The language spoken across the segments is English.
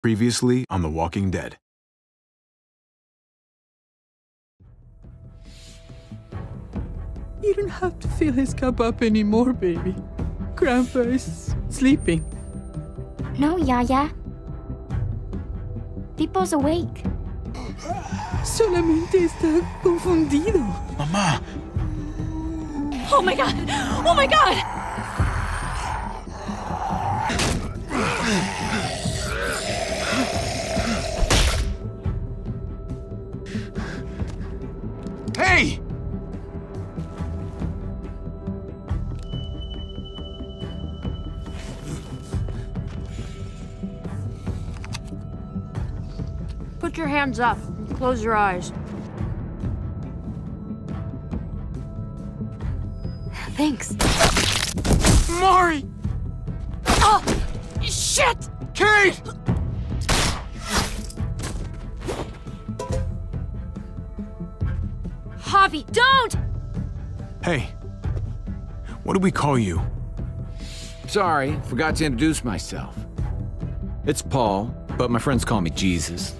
Previously on The Walking Dead. You don't have to fill his cup up anymore, baby. Grandpa is sleeping. No, Yaya. Pipo's awake. Solamente está confundido. Mamá! Oh my god! Oh my god! Hey! Put your hands up and close your eyes. Thanks. Mari! Oh! Shit! Kate! Javi, don't! Hey. What do we call you? Sorry, forgot to introduce myself. It's Paul, but my friends call me Jesus.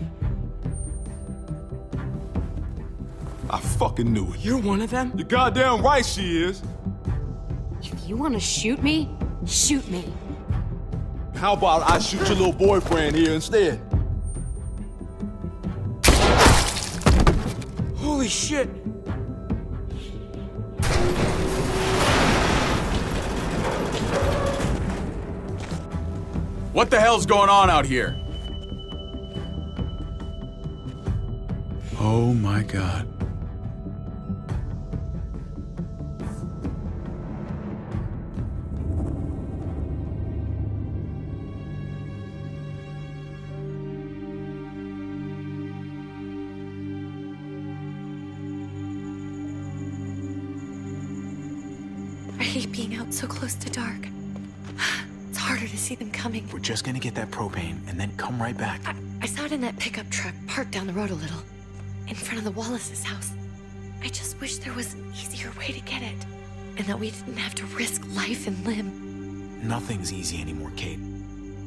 I fucking knew it. You're one of them? You're goddamn right she is. If you want to shoot me, shoot me. How about I shoot your little boyfriend here instead? Holy shit! What the hell's going on out here? Oh my god. I hate being out so close to dark. It's harder to see them coming. We're just gonna get that propane and then come right back. I saw it in that pickup truck parked down the road a little, in front of the Wallace's house. I just wish there was an easier way to get it, and that we didn't have to risk life and limb. Nothing's easy anymore, Kate.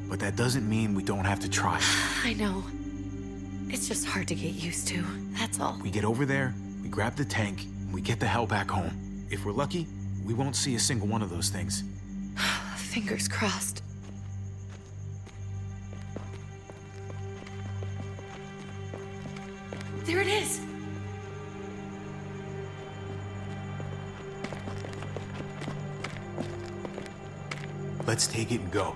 But that doesn't mean we don't have to try. I know. It's just hard to get used to, that's all. We get over there, we grab the tank, and we get the hell back home. If we're lucky, we won't see a single one of those things. Fingers crossed. There it is! Let's take it and go.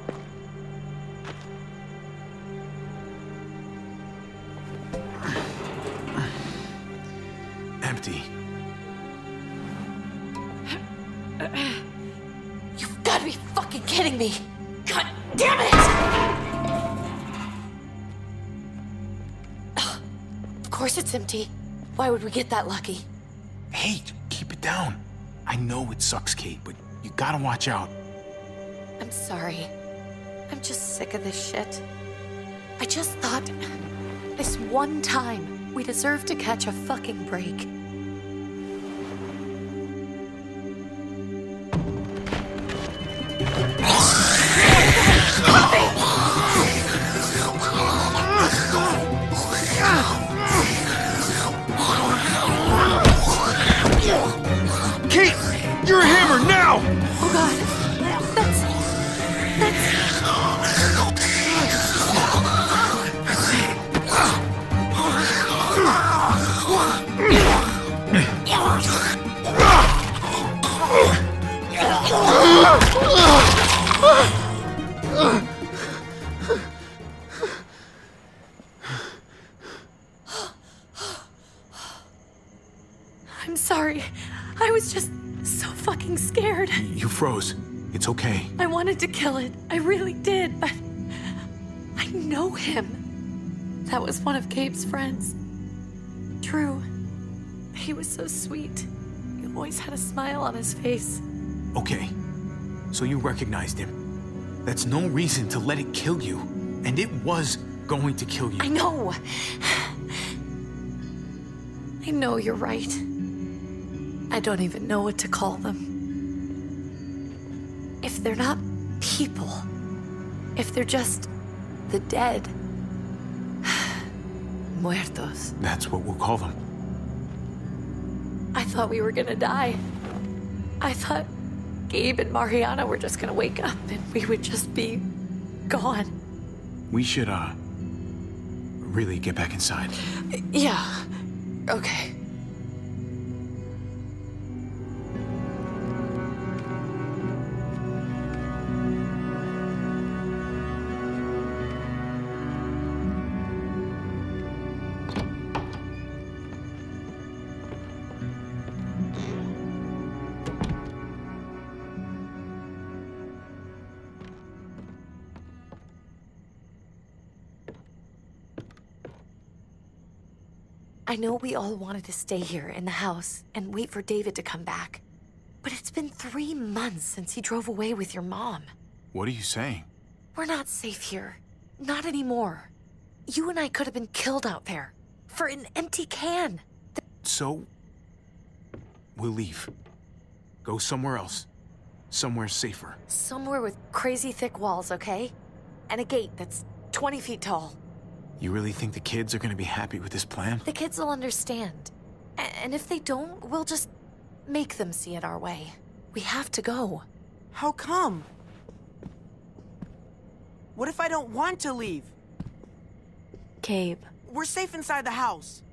Empty. You've got to be fucking kidding me! God damn it! Ugh. Of course it's empty. Why would we get that lucky? Hey, keep it down. I know it sucks, Kate, but you gotta watch out. I'm sorry. I'm just sick of this shit. I just thought, this one time, we deserve to catch a fucking break. Kate! You're a hammer now! Oh god, that's... I'm sorry. I was just so fucking scared. You froze. It's okay. I wanted to kill it. I really did, but I know him. That was one of Gabe's friends. Drew. He was so sweet. He always had a smile on his face. Okay. So you recognized him. That's no reason to let it kill you. And it was going to kill you. I know. I know you're right. I don't even know what to call them. If they're not people, if they're just the dead, Muertos. That's what we'll call them. I thought we were gonna die. I thought Gabe and Mariana were just gonna wake up and we would just be gone. We should, really get back inside. Yeah. Okay. I know we all wanted to stay here in the house and wait for David to come back. But it's been 3 months since he drove away with your mom. What are you saying? We're not safe here. Not anymore. You and I could have been killed out there. For an empty can. So, we'll leave. Go somewhere else. Somewhere safer. Somewhere with crazy thick walls, okay? And a gate that's 20 feet tall. You really think the kids are gonna be happy with this plan? The kids will understand. And if they don't, we'll just make them see it our way. We have to go. How come? What if I don't want to leave? Gabe. We're safe inside the house.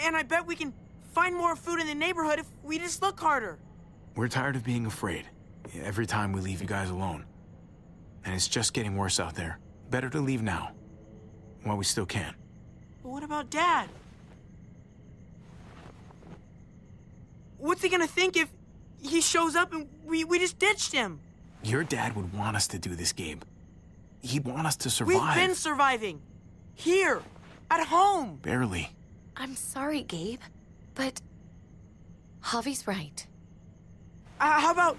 And I bet we can find more food in the neighborhood if we just look harder. We're tired of being afraid. Every time we leave you guys alone. And it's just getting worse out there. Better to leave now. While we still can. But what about Dad? What's he gonna think if he shows up and we just ditched him? Your dad would want us to do this, Gabe. He'd want us to survive. We've been surviving. Here. At home. Barely. I'm sorry, Gabe. But Javi's right. How about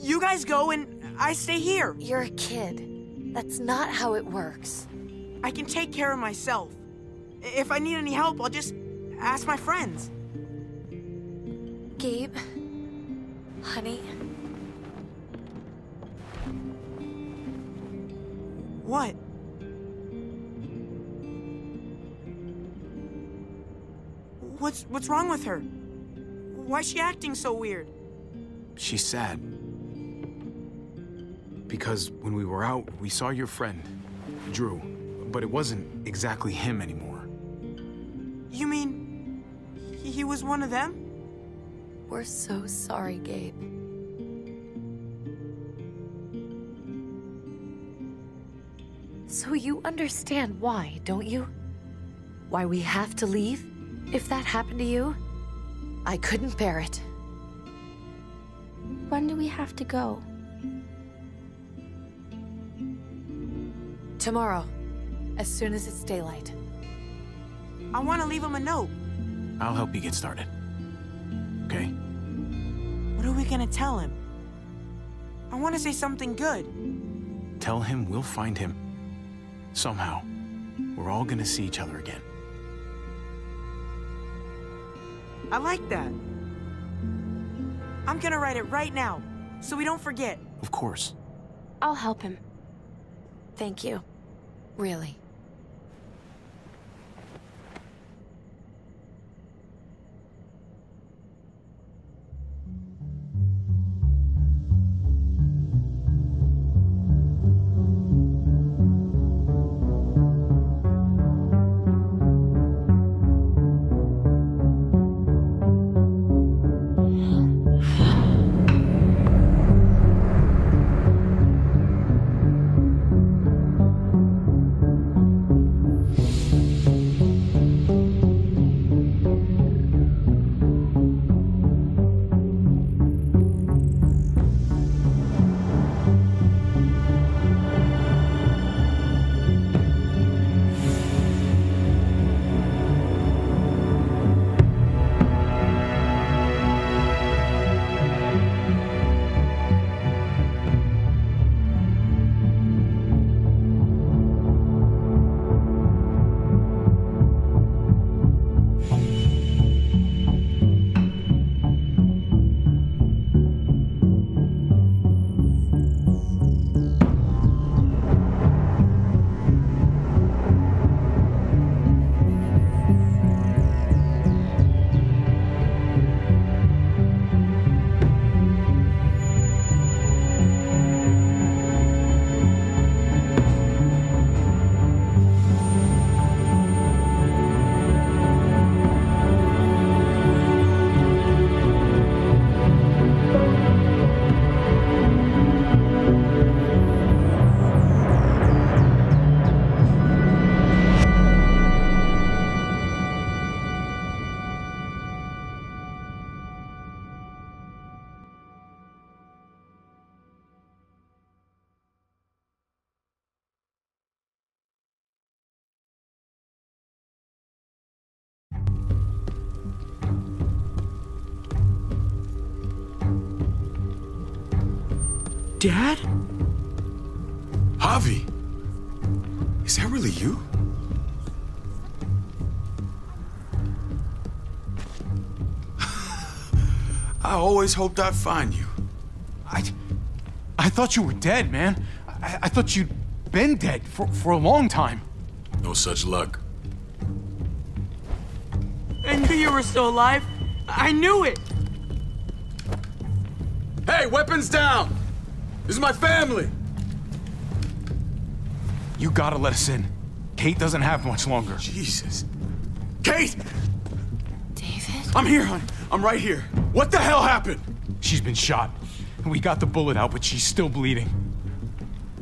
you guys go and I stay here? You're a kid. That's not how it works. I can take care of myself. If I need any help, I'll just ask my friends. Gabe, honey. What? What's wrong with her? Why's she acting so weird? She's sad. Because when we were out, we saw your friend, Drew. But it wasn't exactly him anymore. You mean he was one of them? We're so sorry, Gabe. So you understand why, don't you? Why we have to leave? If that happened to you, I couldn't bear it. When do we have to go? Tomorrow, as soon as it's daylight. I want to leave him a note. I'll help you get started. Okay? What are we gonna tell him? I want to say something good. Tell him we'll find him. Somehow. We're all gonna see each other again. I like that. I'm gonna write it right now, so we don't forget. Of course. I'll help him. Thank you. Really. Dad? Javi! Is that really you? I always hoped I'd find you. I thought you were dead, man. I thought you'd been dead for a long time. No such luck. I knew you were still alive. I knew it. Hey, weapons down! This is my family! You gotta let us in. Kate doesn't have much longer. Jesus. Kate! David? I'm here, hon. I'm right here. What the hell happened? She's been shot. We got the bullet out, but she's still bleeding.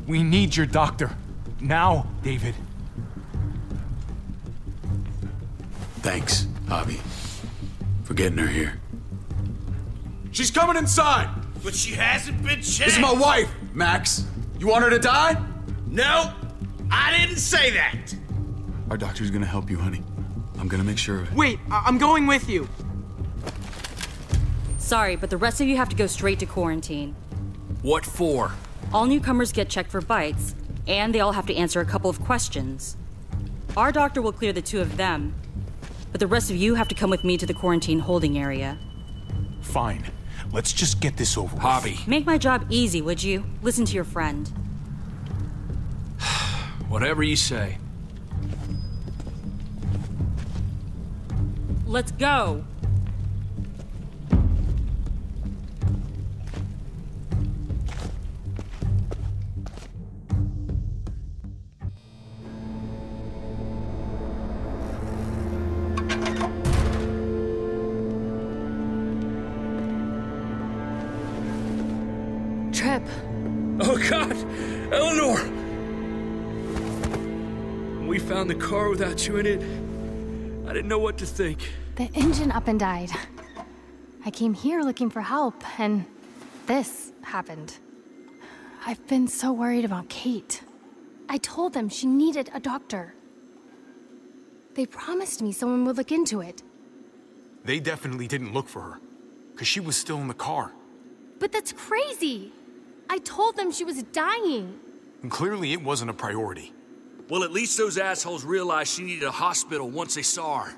We need your doctor. Now, David. Thanks, Javi, for getting her here. She's coming inside! But she hasn't been changed. This is my wife, Max. You want her to die? No, I didn't say that. Our doctor's gonna help you, honey. I'm gonna make sure of it. Wait, I'm going with you. Sorry, but the rest of you have to go straight to quarantine. What for? All newcomers get checked for bites, and they all have to answer a couple of questions. Our doctor will clear the two of them, but the rest of you have to come with me to the quarantine holding area. Fine. Let's just get this over with. Javi. Make my job easy, would you? Listen to your friend. Whatever you say. Let's go. Trip. Oh God, Eleanor! When we found the car without you in it, I didn't know what to think. The engine up and died. I came here looking for help, and this happened. I've been so worried about Kate. I told them she needed a doctor. They promised me someone would look into it. They definitely didn't look for her, because she was still in the car. But that's crazy! I told them she was dying. And clearly it wasn't a priority. Well, at least those assholes realized she needed a hospital once they saw her.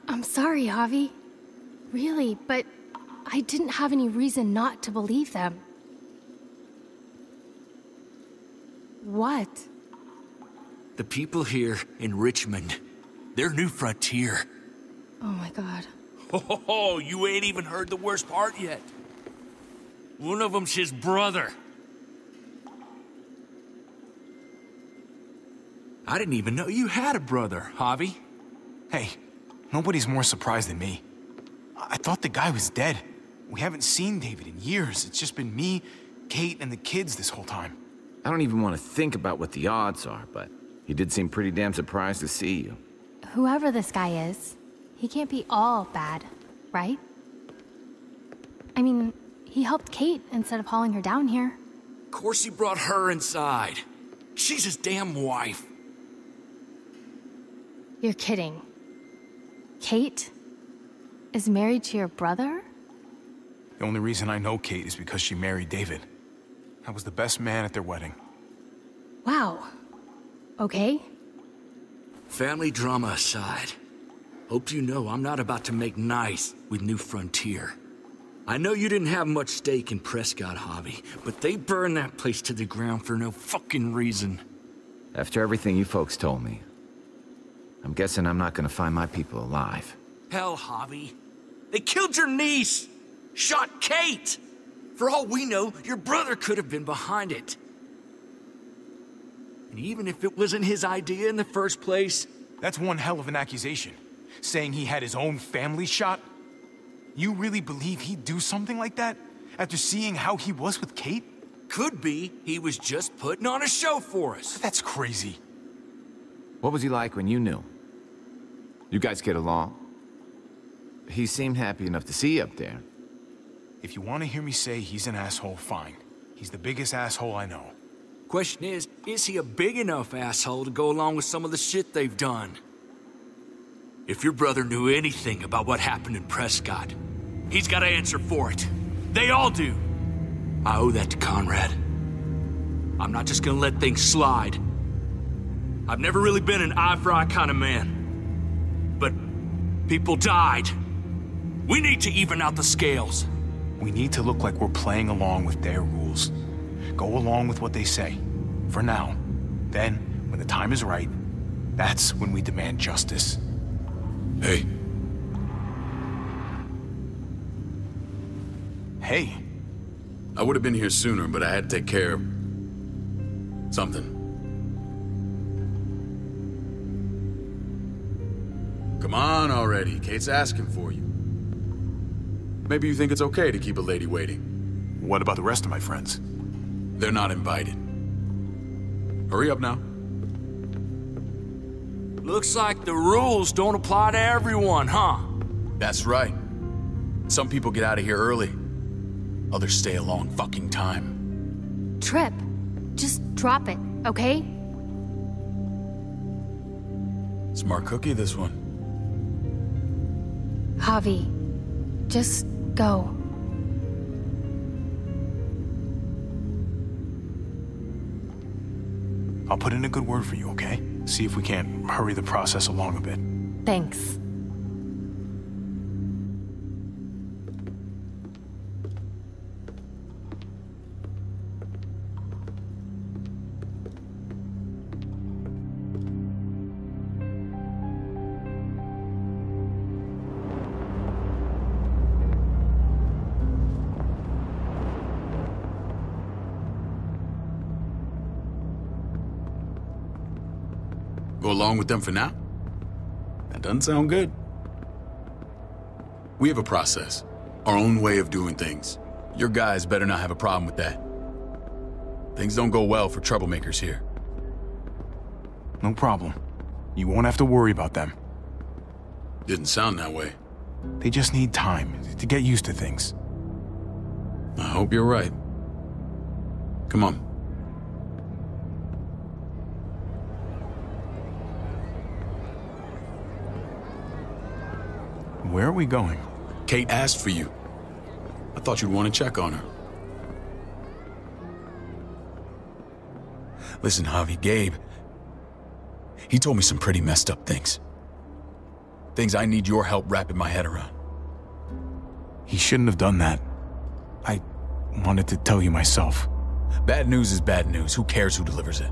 I'm sorry, Javi. Really, but I didn't have any reason not to believe them. What? The people here in Richmond, their new frontier. Oh my God. Oh, you ain't even heard the worst part yet. One of them's his brother. I didn't even know you had a brother, Javi. Hey, nobody's more surprised than me. I thought the guy was dead. We haven't seen David in years. It's just been me, Kate, and the kids this whole time. I don't even want to think about what the odds are, but he did seem pretty damn surprised to see you. Whoever this guy is, he can't be all bad, right? I mean, he helped Kate instead of hauling her down here. Of course he brought her inside. She's his damn wife. You're kidding. Kate is married to your brother? The only reason I know Kate is because she married David. I was the best man at their wedding. Wow. Okay. Family drama aside, hope you know I'm not about to make nice with New Frontier. I know you didn't have much stake in Prescott, Javi, but they burned that place to the ground for no fucking reason. After everything you folks told me, I'm guessing I'm not gonna find my people alive. Hell, Javi. They killed your niece! Shot Kate! For all we know, your brother could have been behind it. And even if it wasn't his idea in the first place... That's one hell of an accusation. Saying he had his own family shot? You really believe he'd do something like that? After seeing how he was with Kate? Could be he was just putting on a show for us. That's crazy. What was he like when you knew? You guys get along? He seemed happy enough to see you up there. If you want to hear me say he's an asshole, fine. He's the biggest asshole I know. Question is he a big enough asshole to go along with some of the shit they've done? If your brother knew anything about what happened in Prescott, he's got to answer for it. They all do. I owe that to Conrad. I'm not just gonna let things slide. I've never really been an eye-for-eye kind of man. But people died. We need to even out the scales. We need to look like we're playing along with their rules. Go along with what they say. For now. Then, when the time is right, that's when we demand justice. Hey. Hey. I would have been here sooner, but I had to take care of something. Come on already. Kate's asking for you. Maybe you think it's okay to keep a lady waiting. What about the rest of my friends? They're not invited. Hurry up now. Looks like the rules don't apply to everyone, huh? That's right. Some people get out of here early. Others stay a long fucking time. Trip, just drop it, okay? Smart cookie, this one. Javi, just go. I'll put in a good word for you, okay? See if we can't hurry the process along a bit. Thanks. Go along with them for now? That doesn't sound good. We have a process, our own way of doing things. Your guys better not have a problem with that. Things don't go well for troublemakers here. No problem. You won't have to worry about them. Didn't sound that way. They just need time to get used to things. I hope you're right. Come on. Where are we going? Kate asked for you. I thought you'd want to check on her. Listen, Javi, Gabe, he told me some pretty messed up things. Things I need your help wrapping my head around. He shouldn't have done that. I wanted to tell you myself. Bad news is bad news. Who cares who delivers it?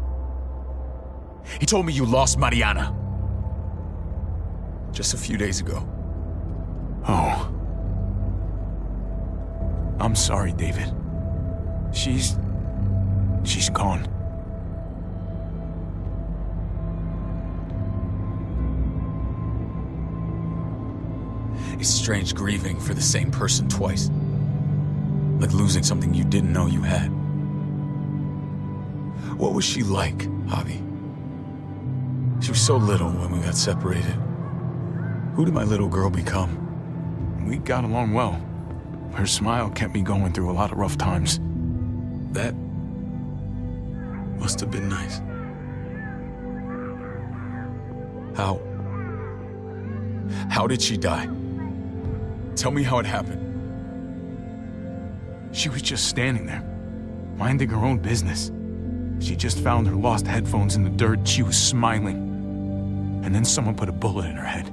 He told me you lost Mariana. Just a few days ago. Oh. I'm sorry, David. She's gone. It's strange grieving for the same person twice. Like losing something you didn't know you had. What was she like, Javi? She was so little when we got separated. Who did my little girl become? We got along well. Her smile kept me going through a lot of rough times. That must have been nice. How did she die? Tell me how it happened. She was just standing there, minding her own business. She just found her lost headphones in the dirt. She was smiling. And then someone put a bullet in her head.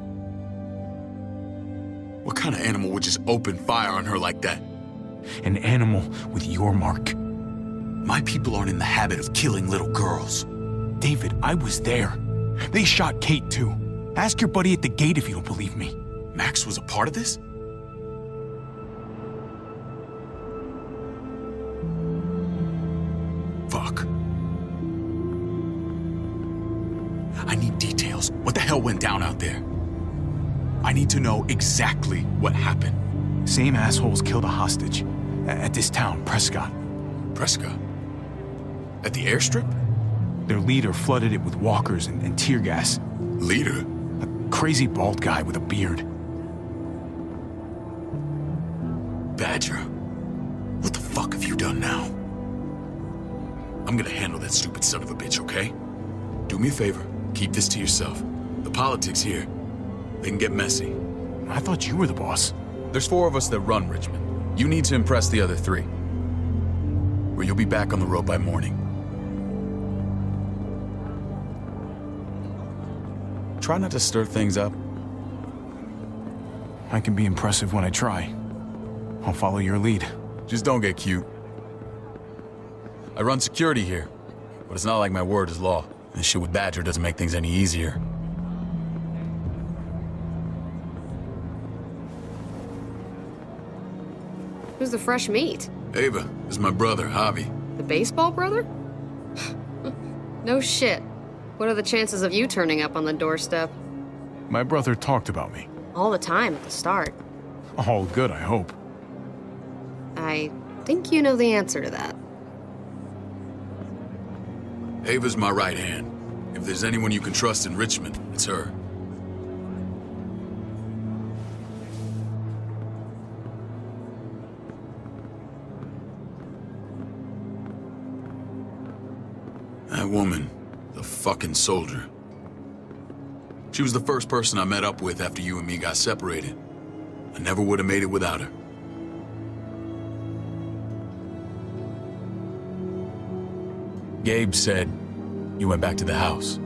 What kind of animal would just open fire on her like that? An animal with your mark. My people aren't in the habit of killing little girls. David, I was there. They shot Kate too. Ask your buddy at the gate if you don't believe me. Max was a part of this? Fuck. I need details. What the hell went down out there? I need to know exactly what happened. Same assholes killed a hostage at this town, Prescott. Prescott? At the airstrip? Their leader flooded it with walkers and tear gas. Leader? A crazy bald guy with a beard. Badger, what the fuck have you done now? I'm gonna handle that stupid son of a bitch, okay? Do me a favor, keep this to yourself. The politics here, they can get messy. I thought you were the boss. There's 4 of us that run Richmond. You need to impress the other 3. Or you'll be back on the road by morning. Try not to stir things up. I can be impressive when I try. I'll follow your lead. Just don't get cute. I run security here, but it's not like my word is law. This shit with Badger doesn't make things any easier. Who's the fresh meat? Ava, this is my brother, Javi. The baseball brother? No shit. What are the chances of you turning up on the doorstep? My brother talked about me. All the time at the start. All good, I hope. I think you know the answer to that. Ava's my right hand. If there's anyone you can trust in Richmond, it's her. That woman, the fucking soldier. She was the first person I met up with after you and me got separated. I never would have made it without her. Gabe said you went back to the house.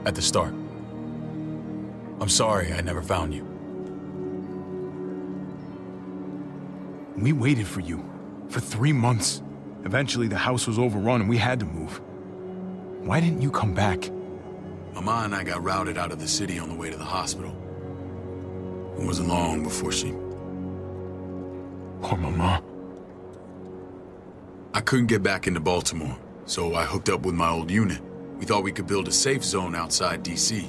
At the start. I'm sorry I never found you. We waited for you. For 3 months. Eventually the house was overrun and we had to move. Why didn't you come back? Mama and I got routed out of the city on the way to the hospital. It wasn't long before she... Poor Mama. I couldn't get back into Baltimore, so I hooked up with my old unit. We thought we could build a safe zone outside D.C.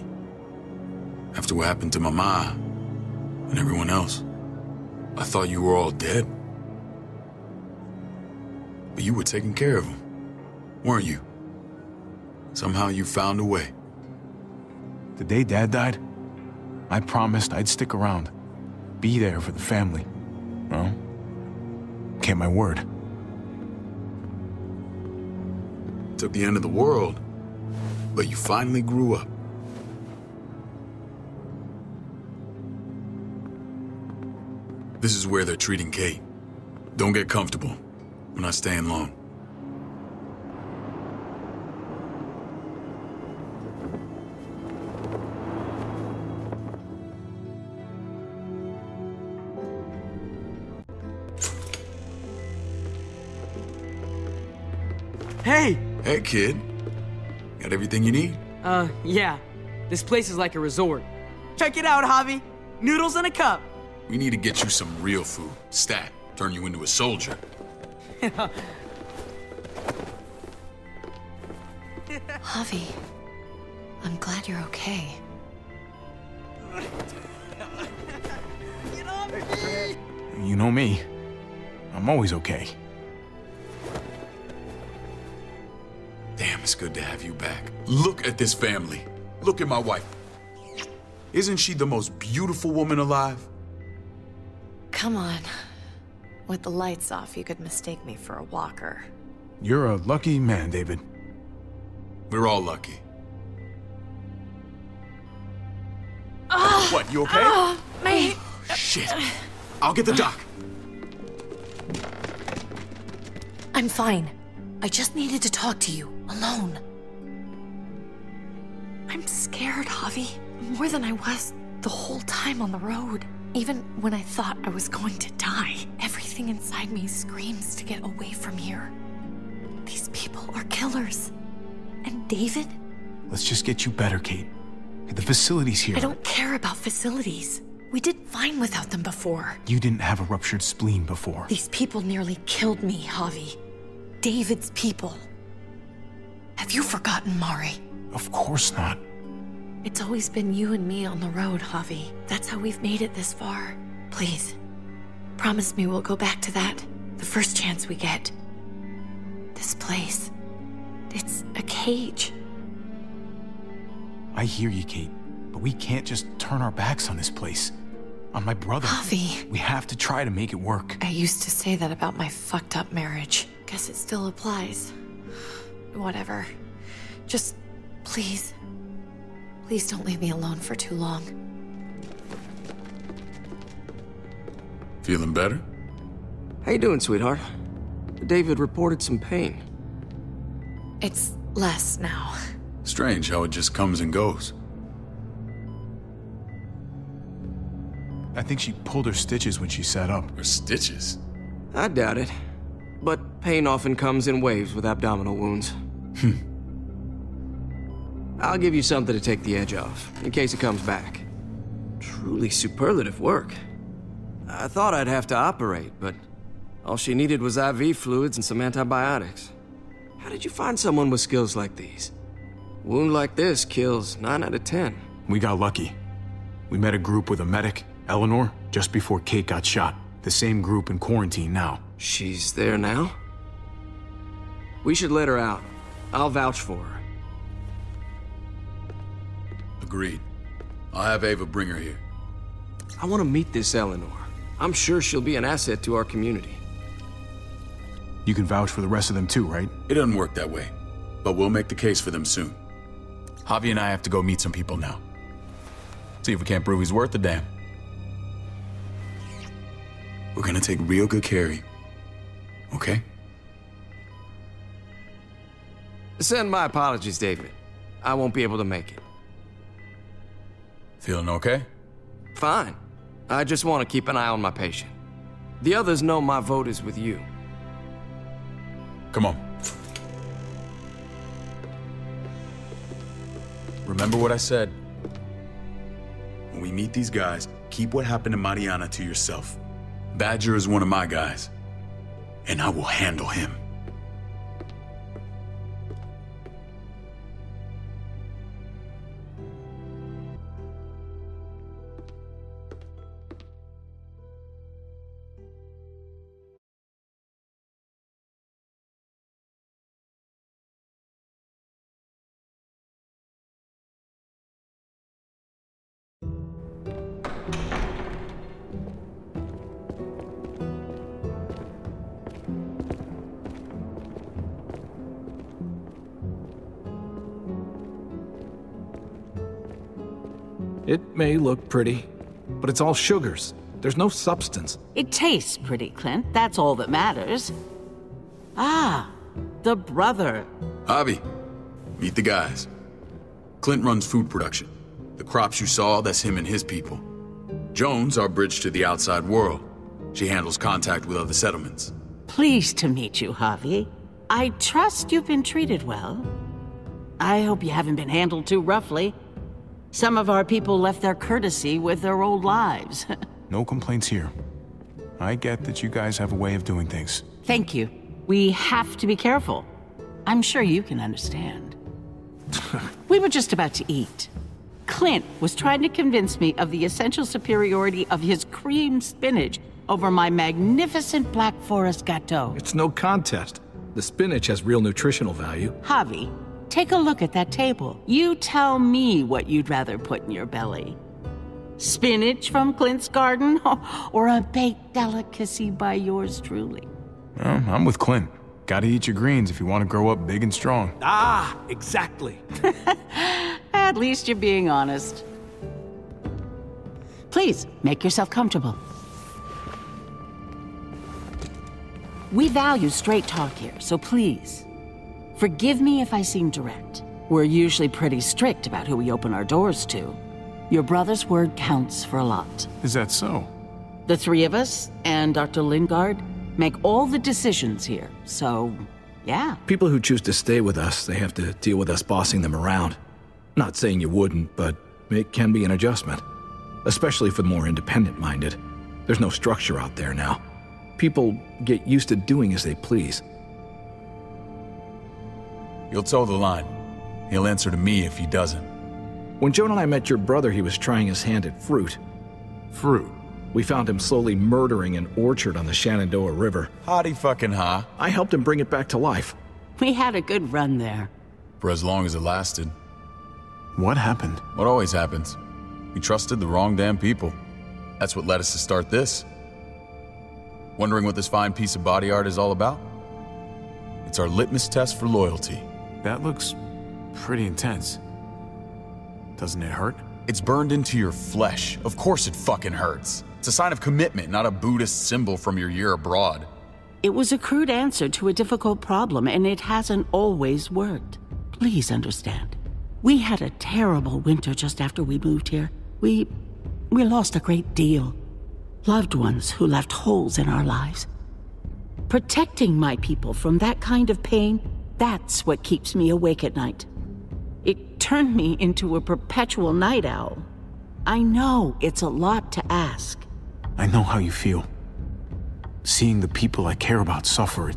After what happened to Mama and everyone else, I thought you were all dead. But you were taking care of them, weren't you? Somehow you found a way. The day Dad died, I promised I'd stick around. Be there for the family. Well, kept my word. Took the end of the world, but you finally grew up. This is where they're treating Kate. Don't get comfortable. We're not staying long. Hey! Hey, kid. Got everything you need? Yeah. This place is like a resort. Check it out, Javi. Noodles in a cup. We need to get you some real food. Stat. Turn you into a soldier. Javi, I'm glad you're okay. You know me. I'm always okay. Damn, it's good to have you back. Look at this family. Look at my wife. Isn't she the most beautiful woman alive? Come on. With the lights off, you could mistake me for a walker. You're a lucky man, David. We're all lucky. What, you okay? Mate! Shit. I'll get the doc. I'm fine. I just needed to talk to you, alone. I'm scared, Javi. More than I was the whole time on the road. Even when I thought I was going to die, everything inside me screams to get away from here. These people are killers. And David? Let's just get you better, Kate. The facility's here. I don't care about facilities. We did fine without them before. You didn't have a ruptured spleen before. These people nearly killed me, Javi. David's people. Have you forgotten, Mari? Of course not. It's always been you and me on the road, Javi. That's how we've made it this far. Please, promise me we'll go back to that the first chance we get. This place, it's a cage. I hear you, Kate, but we can't just turn our backs on this place. On my brother. Javi. We have to try to make it work. I used to say that about my fucked up marriage. Guess it still applies. Whatever. Just, please. Please don't leave me alone for too long. Feeling better? How you doing, sweetheart? David reported some pain. It's less now. Strange how it just comes and goes. I think she pulled her stitches when she sat up. Her stitches? I doubt it. But pain often comes in waves with abdominal wounds. I'll give you something to take the edge off, in case it comes back. Truly superlative work. I thought I'd have to operate, but all she needed was IV fluids and some antibiotics. How did you find someone with skills like these? A wound like this kills 9 out of 10. We got lucky. We met a group with a medic, Eleanor, just before Kate got shot. The same group in quarantine now. She's there now? We should let her out. I'll vouch for her. Agreed. I'll have Ava bring her here. I want to meet this Eleanor. I'm sure she'll be an asset to our community. You can vouch for the rest of them too, right? It doesn't work that way, but we'll make the case for them soon. Javi and I have to go meet some people now. See if we can't prove he's worth a damn. We're gonna take real good care of you, okay? Send my apologies, David. I won't be able to make it. Feeling okay? Fine. I just want to keep an eye on my patient. The others know my vote is with you. Come on. Remember what I said. When we meet these guys, keep what happened to Mariana to yourself. Badger is one of my guys, and I will handle him. It may look pretty, but it's all sugars. There's no substance. It tastes pretty, Clint. That's all that matters. Ah, the brother. Javi, meet the guys. Clint runs food production. The crops you saw, that's him and his people. Jones, our bridge to the outside world. She handles contact with other settlements. Pleased to meet you, Javi. I trust you've been treated well. I hope you haven't been handled too roughly. Some of our people left their courtesy with their old lives. No complaints here. I get that you guys have a way of doing things. Thank you. We have to be careful. I'm sure you can understand. We were just about to eat. Clint was trying to convince me of the essential superiority of his cream spinach over my magnificent Black Forest gâteau. It's no contest. The spinach has real nutritional value. Javi, take a look at that table. You tell me what you'd rather put in your belly. Spinach from Clint's garden, or a baked delicacy by yours truly? Well, I'm with Clint. Gotta eat your greens if you want to grow up big and strong. Ah, exactly. At least you're being honest. Please, make yourself comfortable. We value straight talk here, so please, forgive me if I seem direct. We're usually pretty strict about who we open our doors to. Your brother's word counts for a lot. Is that so? The three of us, and Dr. Lingard, make all the decisions here, so, yeah. People who choose to stay with us, they have to deal with us bossing them around. Not saying you wouldn't, but it can be an adjustment. Especially for the more independent-minded. There's no structure out there now. People get used to doing as they please. You'll toe the line. He'll answer to me if he doesn't. When Joan and I met your brother, he was trying his hand at fruit. Fruit? We found him slowly murdering an orchard on the Shenandoah River. Howdy fucking ha. I helped him bring it back to life. We had a good run there. For as long as it lasted. What happened? What always happens. We trusted the wrong damn people. That's what led us to start this. Wondering what this fine piece of body art is all about? It's our litmus test for loyalty. That looks pretty intense. Doesn't it hurt? It's burned into your flesh. Of course it fucking hurts. It's a sign of commitment, not a Buddhist symbol from your year abroad. It was a crude answer to a difficult problem, and it hasn't always worked. Please understand. We had a terrible winter just after we moved here. We lost a great deal. Loved ones who left holes in our lives. Protecting my people from that kind of pain, that's what keeps me awake at night. It turned me into a perpetual night owl. I know it's a lot to ask. I know how you feel. Seeing the people I care about suffer,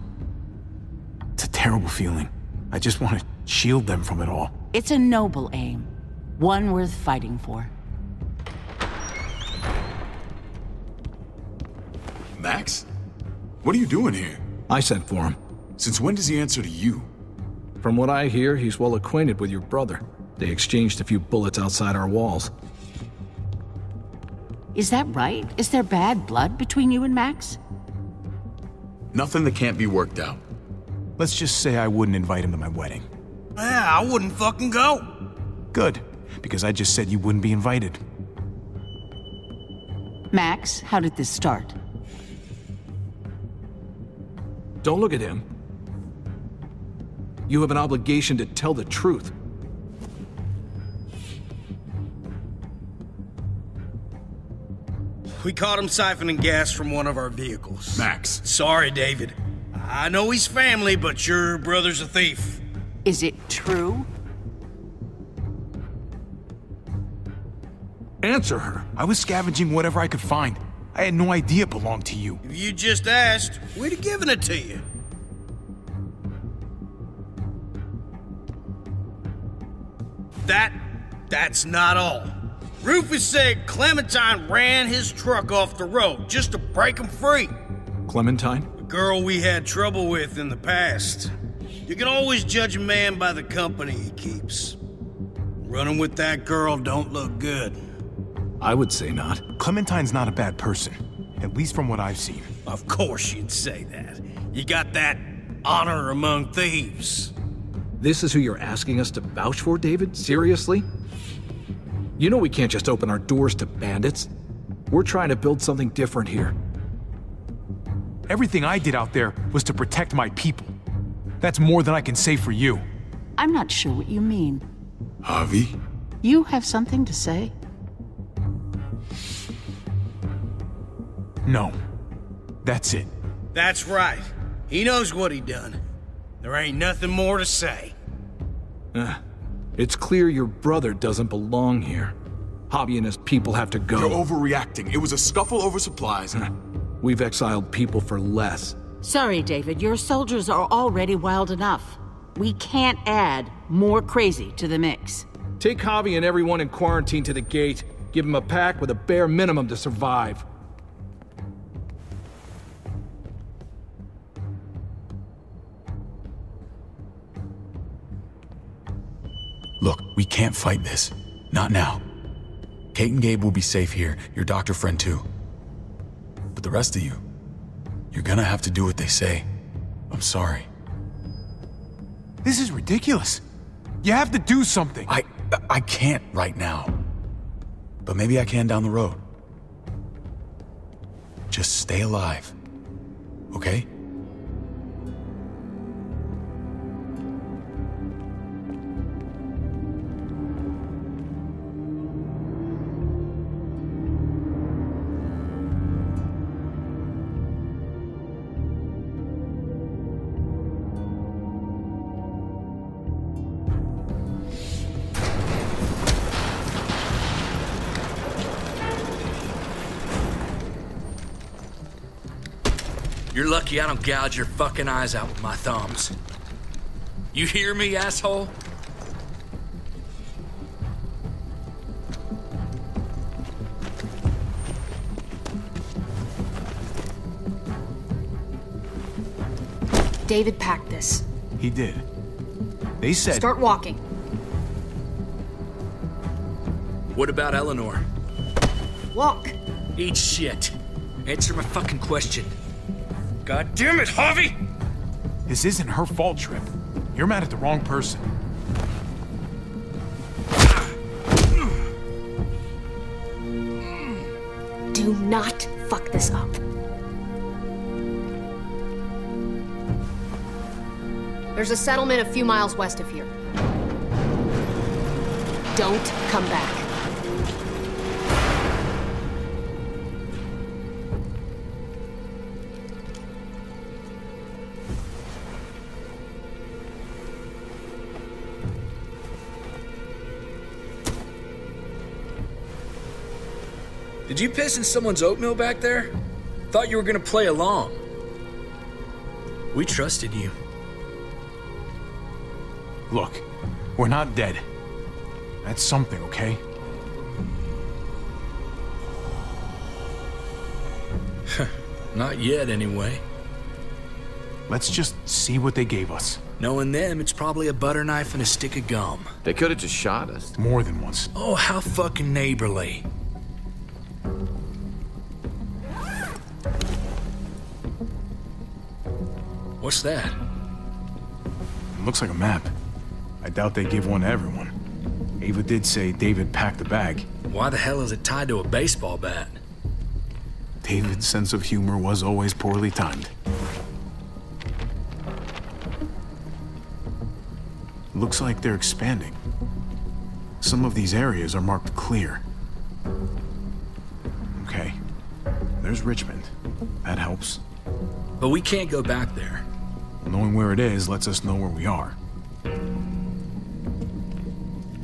it's a terrible feeling. I just want to shield them from it all. It's a noble aim. One worth fighting for. Max? What are you doing here? I sent for him. Since when does he answer to you? From what I hear, he's well acquainted with your brother. They exchanged a few bullets outside our walls. Is that right? Is there bad blood between you and Max? Nothing that can't be worked out. Let's just say I wouldn't invite him to my wedding. Yeah, I wouldn't fucking go. Good, because I just said you wouldn't be invited. Max, how did this start? Don't look at him. You have an obligation to tell the truth. We caught him siphoning gas from one of our vehicles. Max. Sorry, David. I know he's family, but your brother's a thief. Is it true? Answer her. I was scavenging whatever I could find. I had no idea it belonged to you. If you just asked, we'd have given it to you. That's not all. Rufus said Clementine ran his truck off the road just to break him free. Clementine? The girl we had trouble with in the past. You can always judge a man by the company he keeps. Running with that girl don't look good. I would say not. Clementine's not a bad person, at least from what I've seen. Of course you'd say that. You got that honor among thieves. This is who you're asking us to vouch for, David? Seriously? You know we can't just open our doors to bandits. We're trying to build something different here. Everything I did out there was to protect my people. That's more than I can say for you. I'm not sure what you mean. Javi? You have something to say? No. That's it. That's right. He knows what he done. There ain't nothing more to say. It's clear your brother doesn't belong here. Javi and his people have to go. You're overreacting. It was a scuffle over supplies. We've exiled people for less. Sorry, David. Your soldiers are already wild enough. We can't add more crazy to the mix. Take Javi and everyone in quarantine to the gate. Give them a pack with a bare minimum to survive. Look, we can't fight this. Not now. Kate and Gabe will be safe here, your doctor friend too. But the rest of you, you're gonna have to do what they say. I'm sorry. This is ridiculous. You have to do something. I can't right now. But maybe I can down the road. Just stay alive. Okay? You're lucky I don't gouge your fucking eyes out with my thumbs. You hear me, asshole? David packed this. He did. They said... Start walking. What about Eleanor? Walk. Eat shit. Answer my fucking question. God damn it, Javi! This isn't her fault, Trip. You're mad at the wrong person. Do not fuck this up. There's a settlement a few miles west of here. Don't come back. Did you piss in someone's oatmeal back there? Thought you were gonna play along. We trusted you. Look, we're not dead. That's something, okay? Not yet, anyway. Let's just see what they gave us. Knowing them, it's probably a butter knife and a stick of gum. They could have just shot us. More than once. Oh, how fucking neighborly. What's that? It looks like a map. I doubt they give one to everyone. Ava did say David packed the bag. Why the hell is it tied to a baseball bat? David's sense of humor was always poorly timed. Looks like they're expanding. Some of these areas are marked clear. Okay. There's Richmond. That helps. But we can't go back there. Knowing where it is lets us know where we are. I'm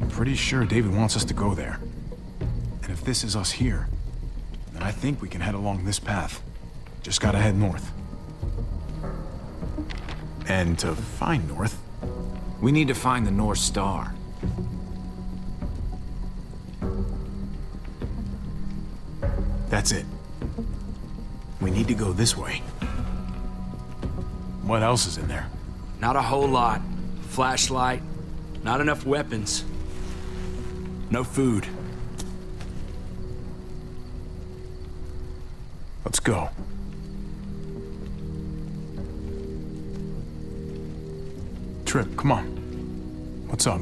pretty sure David wants us to go there. And if this is us here, then I think we can head along this path. Just gotta head north. And to find north, we need to find the North Star. That's it. We need to go this way. What else is in there? Not a whole lot. Flashlight, not enough weapons. No food. Let's go. Trip, come on. What's up?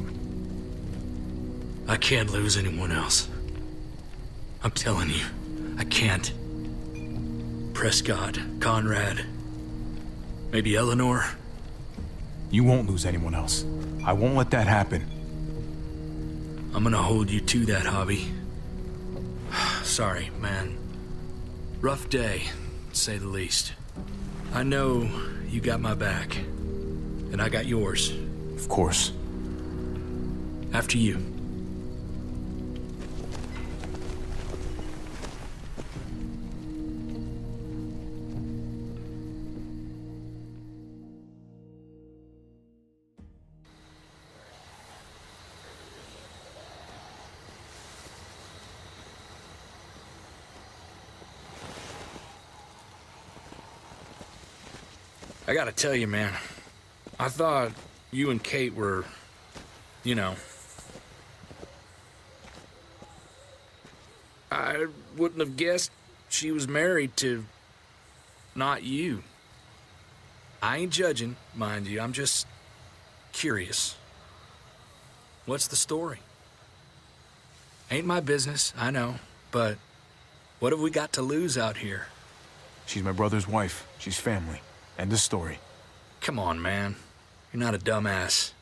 I can't lose anyone else. I'm telling you, I can't. Prescott, Conrad, maybe Eleanor. You won't lose anyone else. I won't let that happen. I'm gonna hold you to that, Hobby. Sorry, man. Rough day, to say the least. I know you got my back, and I got yours. Of course. After you. I gotta tell you, man, I thought you and Kate were, you know... I wouldn't have guessed she was married to... not you. I ain't judging, mind you, I'm just curious. What's the story? Ain't my business, I know, but what have we got to lose out here? She's my brother's wife. She's family. End of story. Come on, man. You're not a dumbass.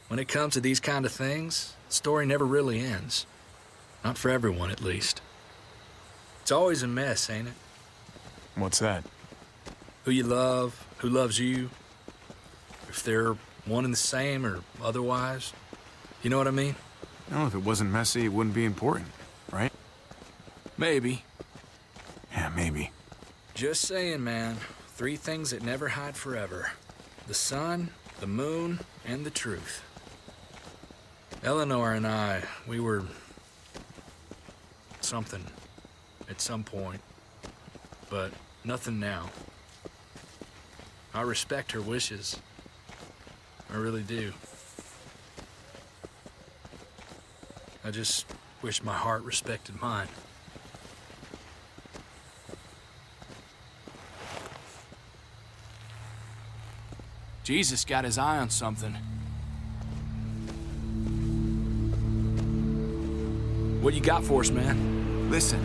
When it comes to these kind of things, the story never really ends. Not for everyone, at least. It's always a mess, ain't it? What's that? Who you love, who loves you, if they're one and the same or otherwise. You know what I mean? No, if it wasn't messy, it wouldn't be important, right? Maybe. Yeah, maybe. Just saying, man. 3 things that never hide forever. The sun, the moon, and the truth. Eleanor and I, we were... something. At some point. But nothing now. I respect her wishes. I really do. I just wish my heart respected mine. Jesus got his eye on something. What you got for us, man? Listen.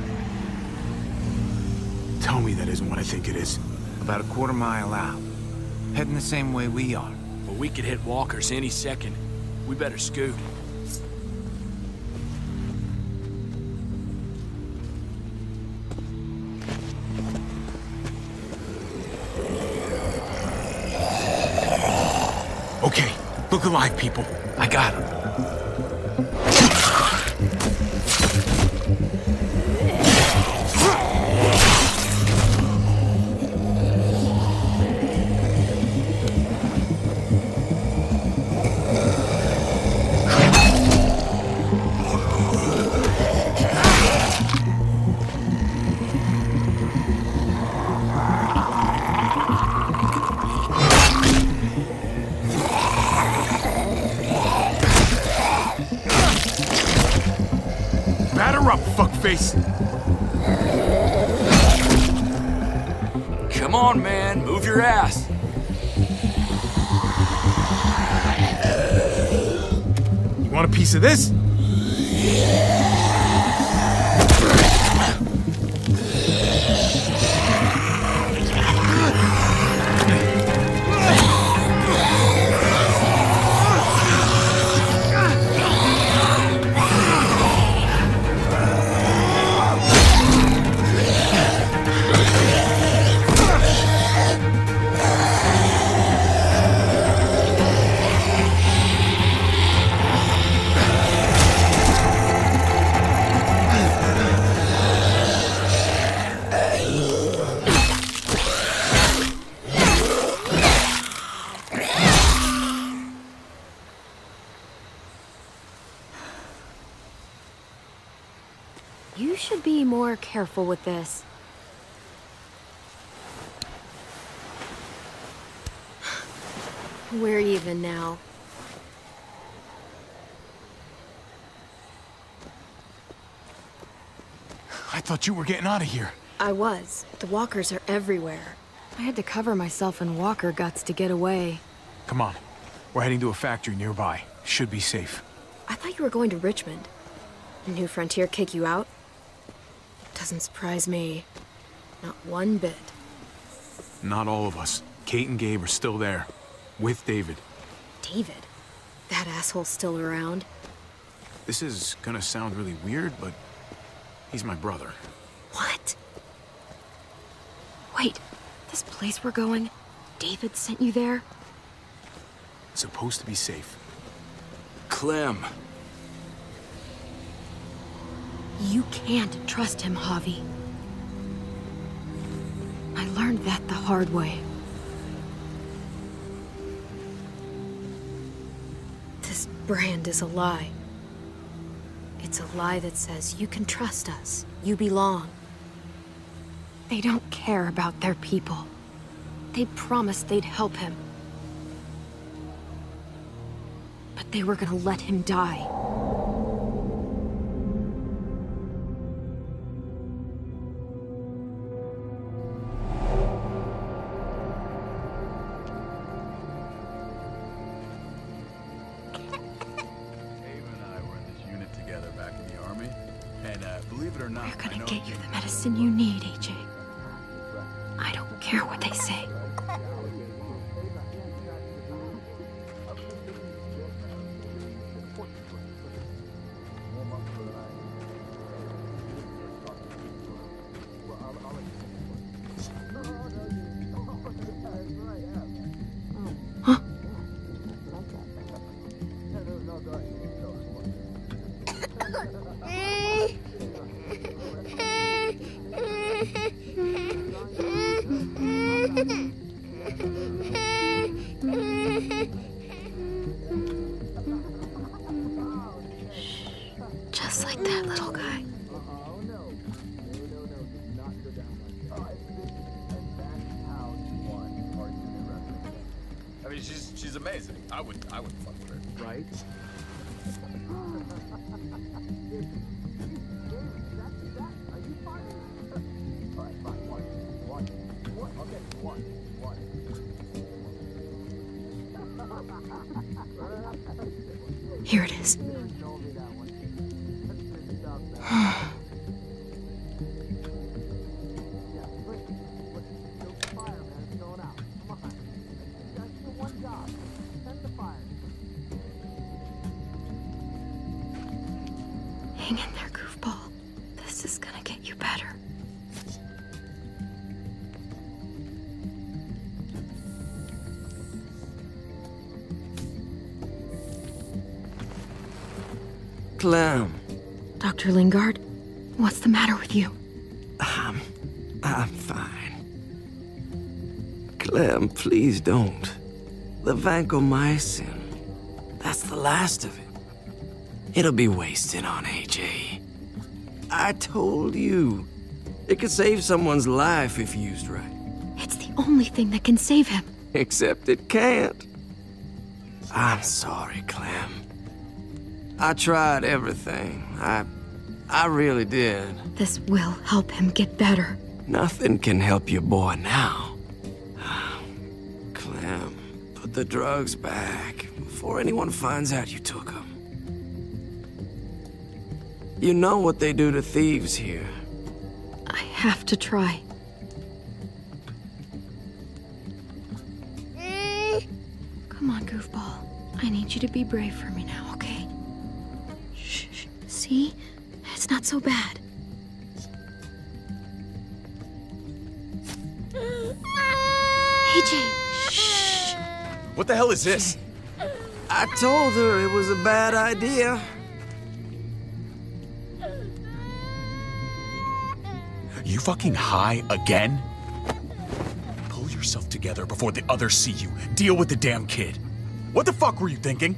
Tell me that isn't what I think it is. About a quarter mile out. Heading the same way we are. Well, we could hit walkers any second. We better scoot. Okay, look alive, people. I got him. Batter up, fuckface! Come on, man. Move your ass. You want a piece of this? You should be more careful with this. We're even now. I thought you were getting out of here. I was. The walkers are everywhere. I had to cover myself in walker guts to get away. Come on. We're heading to a factory nearby. Should be safe. I thought you were going to Richmond. New Frontier kick you out? Doesn't surprise me. Not one bit. Not all of us. Kate and Gabe are still there. With David. David? That asshole's still around? This is gonna sound really weird, but he's my brother. What? Wait, this place we're going, David sent you there? It's supposed to be safe. Clem. You can't trust him, Javi. I learned that the hard way. This brand is a lie. It's a lie that says you can trust us, you belong. They don't care about their people. They promised they'd help him. But they were gonna let him die. We're gonna get you the medicine you need, AJ. I don't care what they say. Huh? Just like that little guy. I mean, she's amazing. I would fuck with her. Right? Here it is. Hang in there, goofball. This is gonna get you better. Clem. Dr. Lingard, what's the matter with you? I'm fine. Clem, please don't. The vancomycin, that's the last of it. It'll be wasted on AJ. I told you. It could save someone's life if used right. It's the only thing that can save him. Except it can't. I'm sorry, Clem. I tried everything. I I really did. This will help him get better. Nothing can help your boy now. Clem, put the drugs back before anyone finds out you took them. You know what they do to thieves here. I have to try. Come on, goofball. I need you to be brave for me now, okay? Shh. See? It's not so bad. AJ, shh. What the hell is this? I told her it was a bad idea. You fucking high again? Pull yourself together before the others see you. Deal with the damn kid. What the fuck were you thinking?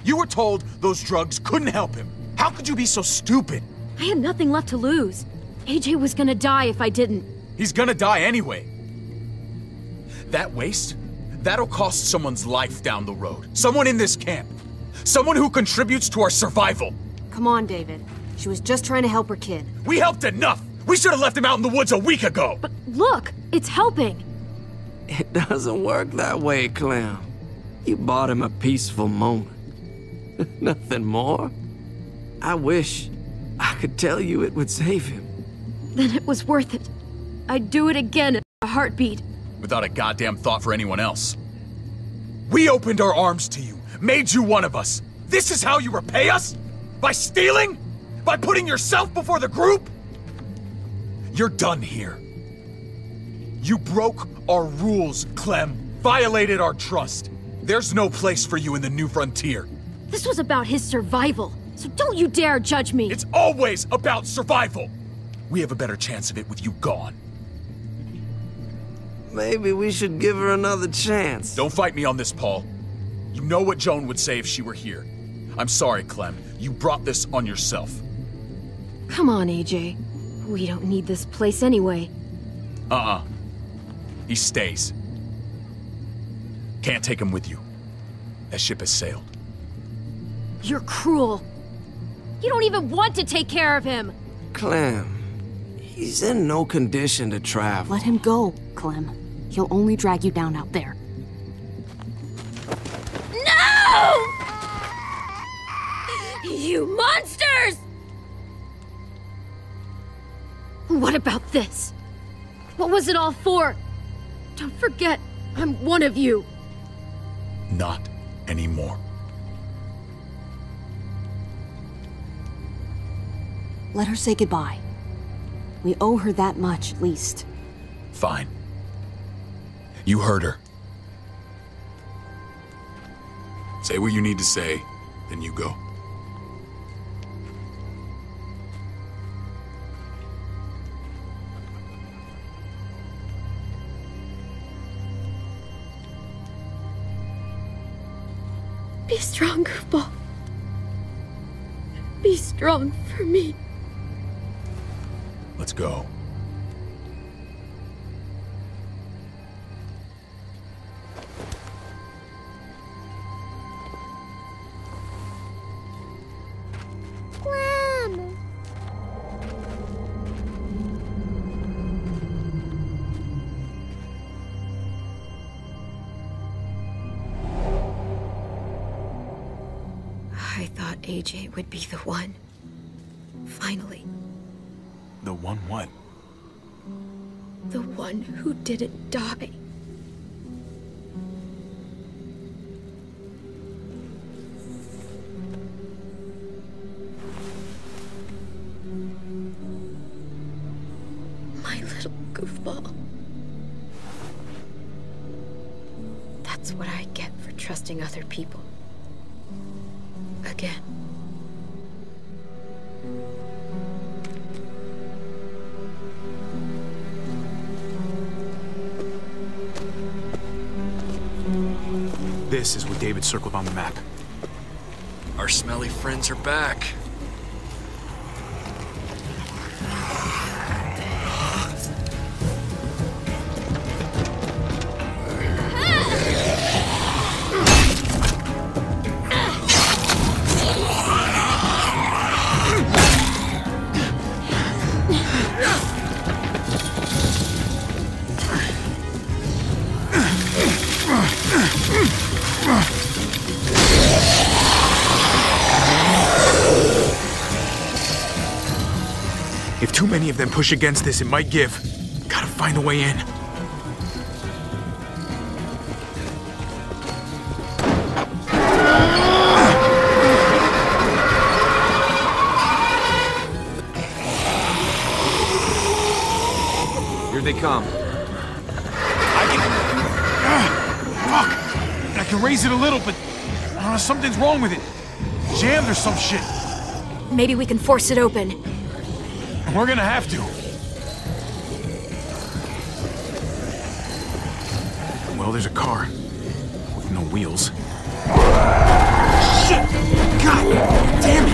You were told those drugs couldn't help him. How could you be so stupid? I had nothing left to lose. AJ was gonna die if I didn't. He's gonna die anyway. That waste? That'll cost someone's life down the road. Someone in this camp. Someone who contributes to our survival. Come on, David. She was just trying to help her kid. We helped enough! We should have left him out in the woods a week ago! But look, it's helping. It doesn't work that way, Clem. You bought him a peaceful moment. Nothing more. I wish I could tell you it would save him. Then it was worth it. I'd do it again in a heartbeat. Without a goddamn thought for anyone else. We opened our arms to you, made you one of us. This is how you repay us? By stealing? By putting yourself before the group? You're done here. You broke our rules, Clem. Violated our trust. There's no place for you in the new frontier. This was about his survival, so don't you dare judge me. It's always about survival. We have a better chance of it with you gone. Maybe we should give her another chance. Don't fight me on this, Paul. You know what Joan would say if she were here. I'm sorry, Clem. You brought this on yourself. Come on, AJ. We don't need this place anyway. He stays. Can't take him with you. That ship has sailed. You're cruel. You don't even want to take care of him. Clem, he's in no condition to travel. Let him go, Clem. He'll only drag you down out there. No! You monsters! What about this? What was it all for? Don't forget, I'm one of you. Not anymore. Let her say goodbye. We owe her that much, at least. Fine. You heard her. Say what you need to say, then you go. Be strong, goofball. Be strong for me. Let's go. I thought AJ would be the one. Finally. The one what? The one who didn't die. My little goofball. That's what I get for trusting other people. Again. This is what David circled on the map. Our smelly friends are back. If too many of them push against this, it might give. Gotta find a way in. Here they come. Fuck! I can raise it a little, but something's wrong with it. Jammed or some shit. Maybe we can force it open. We're gonna have to. Well, there's a car with no wheels. Shit! God damn it!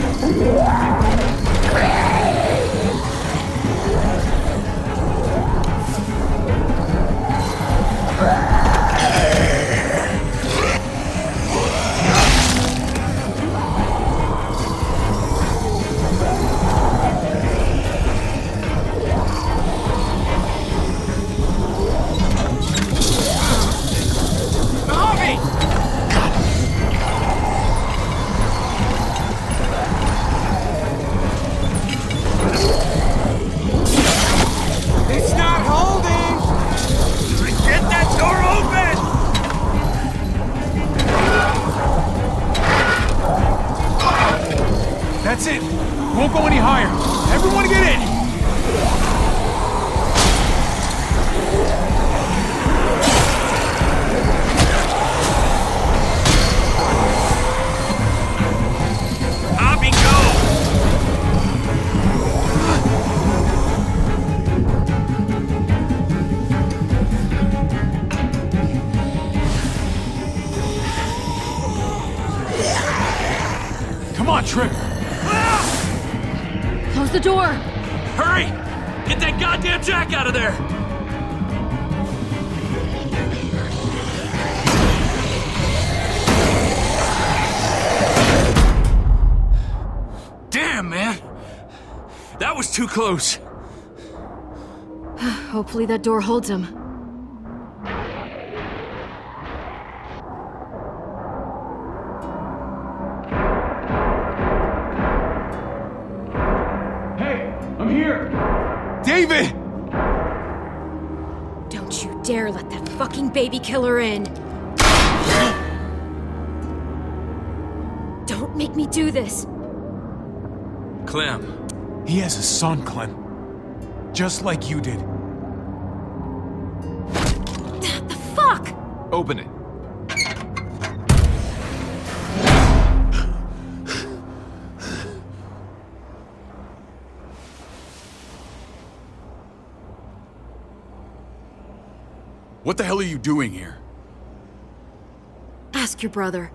That's it. Won't go any higher. Everyone get in. Hobby, go! Come on, Trip. Close the door! Hurry! Get that goddamn jack out of there! Damn, man! That was too close. Hopefully that door holds him. David! Don't you dare let that fucking baby killer in! Don't make me do this! Clem. He has a son, Clem. Just like you did. The fuck? Open it. What the hell are you doing here? Ask your brother.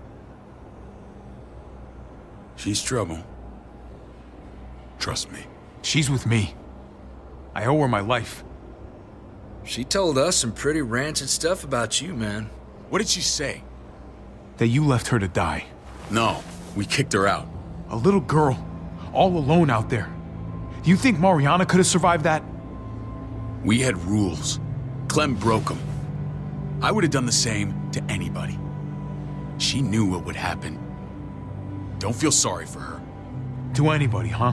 She's trouble. Trust me. She's with me. I owe her my life. She told us some pretty rancid stuff about you, man. What did she say? That you left her to die. No, we kicked her out. A little girl, all alone out there. Do you think Mariana could have survived that? We had rules. Clem broke them. I would have done the same to anybody. She knew what would happen. Don't feel sorry for her. To anybody, huh?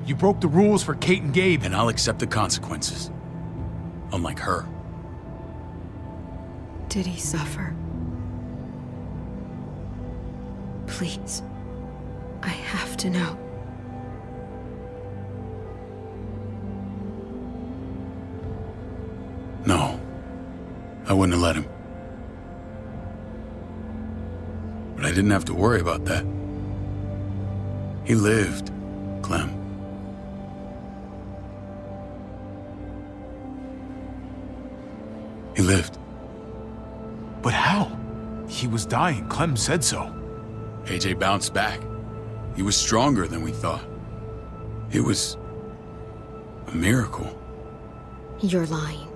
You broke the rules for Kate and Gabe. And I'll accept the consequences. Unlike her. Did he suffer? Please. I have to know. No. I wouldn't have let him. But I didn't have to worry about that. He lived, Clem. He lived. But how? He was dying. Clem said so. AJ bounced back. He was stronger than we thought. It was a miracle. You're lying.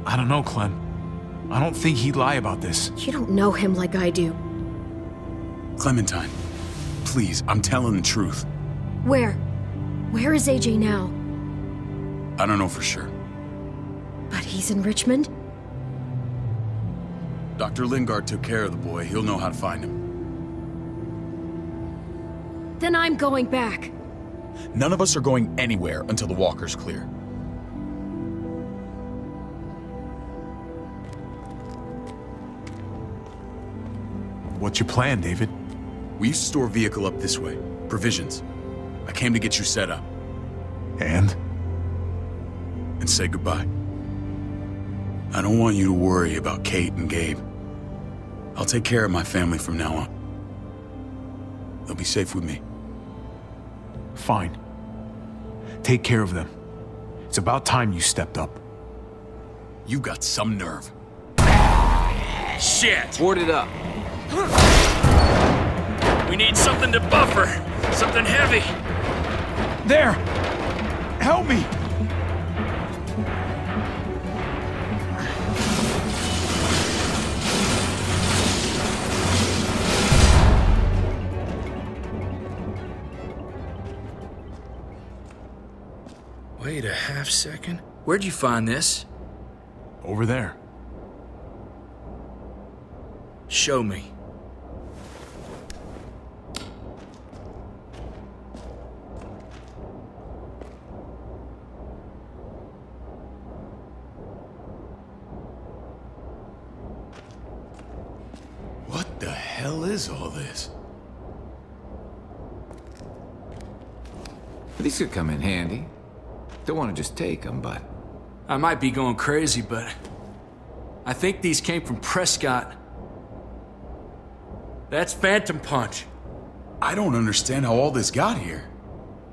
I don't know, Clem. I don't think he'd lie about this. You don't know him like I do. Clementine, please, I'm telling the truth. Where? Where is AJ now? I don't know for sure. But he's in Richmond? Dr. Lingard took care of the boy. He'll know how to find him. Then I'm going back. None of us are going anywhere until the walker's clear. What's your plan, David? We used to store a vehicle up this way. Provisions. I came to get you set up. And say goodbye. I don't want you to worry about Kate and Gabe. I'll take care of my family from now on. They'll be safe with me. Fine. Take care of them. It's about time you stepped up. You got some nerve. Shit! Board it up. We need something to buffer. Something heavy. There! Help me! Wait a half second. Where'd you find this? Over there. Show me. What the hell is all this? These could come in handy. Don't want to just take them, but... I might be going crazy, but... I think these came from Prescott. That's Phantom Punch. I don't understand how all this got here.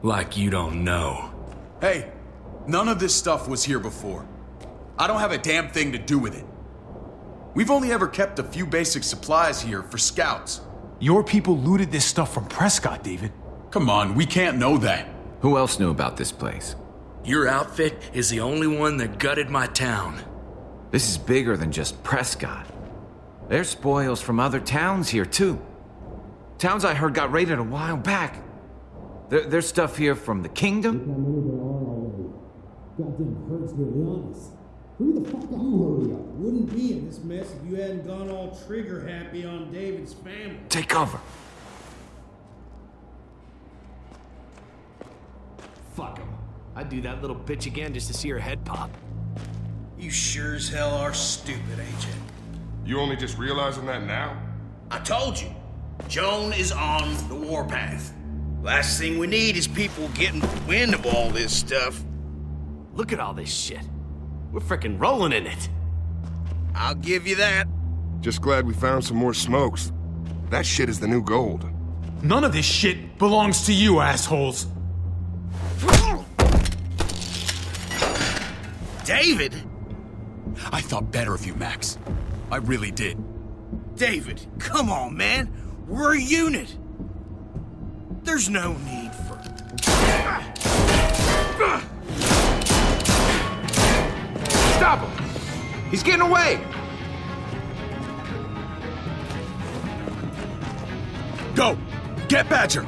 Like you don't know. Hey, none of this stuff was here before. I don't have a damn thing to do with it. We've only ever kept a few basic supplies here for scouts. Your people looted this stuff from Prescott, David. Come on, we can't know that. Who else knew about this place? Your outfit is the only one that gutted my town. This is bigger than just Prescott. There's spoils from other towns here, too. Towns I heard got raided a while back. There's stuff here from the Kingdom. Goddamn hurts to be honest. Who the fuck are you hurry up? Wouldn't be in this mess if you hadn't gone all trigger happy on David's family. Take cover. Fuck him. I'd do that little bitch again just to see her head pop. You sure as hell are stupid, ain't you? You only just realizing that now? I told you. Joan is on the warpath. Last thing we need is people getting wind of all this stuff. Look at all this shit. We're frickin' rolling in it. I'll give you that. Just glad we found some more smokes. That shit is the new gold. None of this shit belongs to you, assholes. David? I thought better of you, Max. I really did. David, come on, man. We're a unit. There's no need for... Stop him! He's getting away! Go! Get Badger!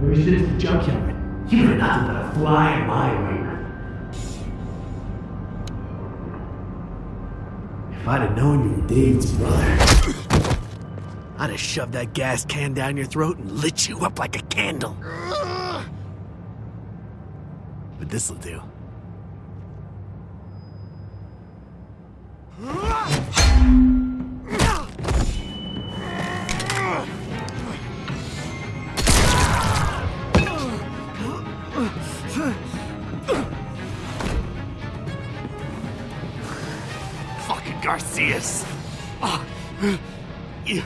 Maybe shit's the junkyard. You were nothing but a fly in my way. If I'd have known you were David's brother, I'd have shoved that gas can down your throat and lit you up like a candle. But this'll do. Garcias. Oh, you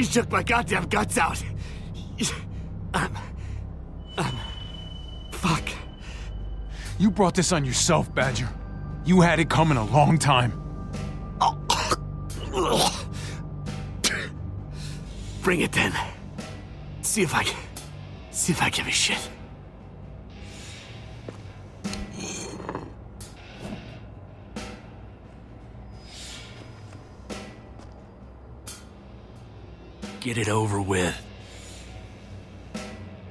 shook my goddamn guts out. Fuck. You brought this on yourself, Badger. You had it coming a long time. Bring it then. See if I give a shit. Get it over with.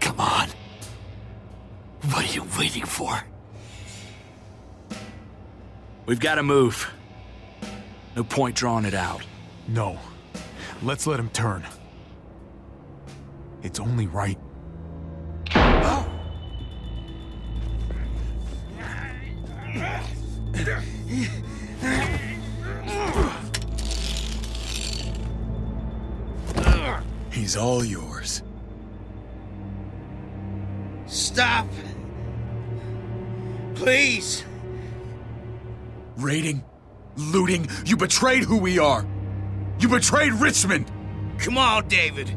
Come on. What are you waiting for? We've got to move. No point drawing it out. No. Let's let him turn. It's only right. He's all yours. Stop. Please. Raiding, looting, you betrayed who we are. You betrayed Richmond. Come on, David.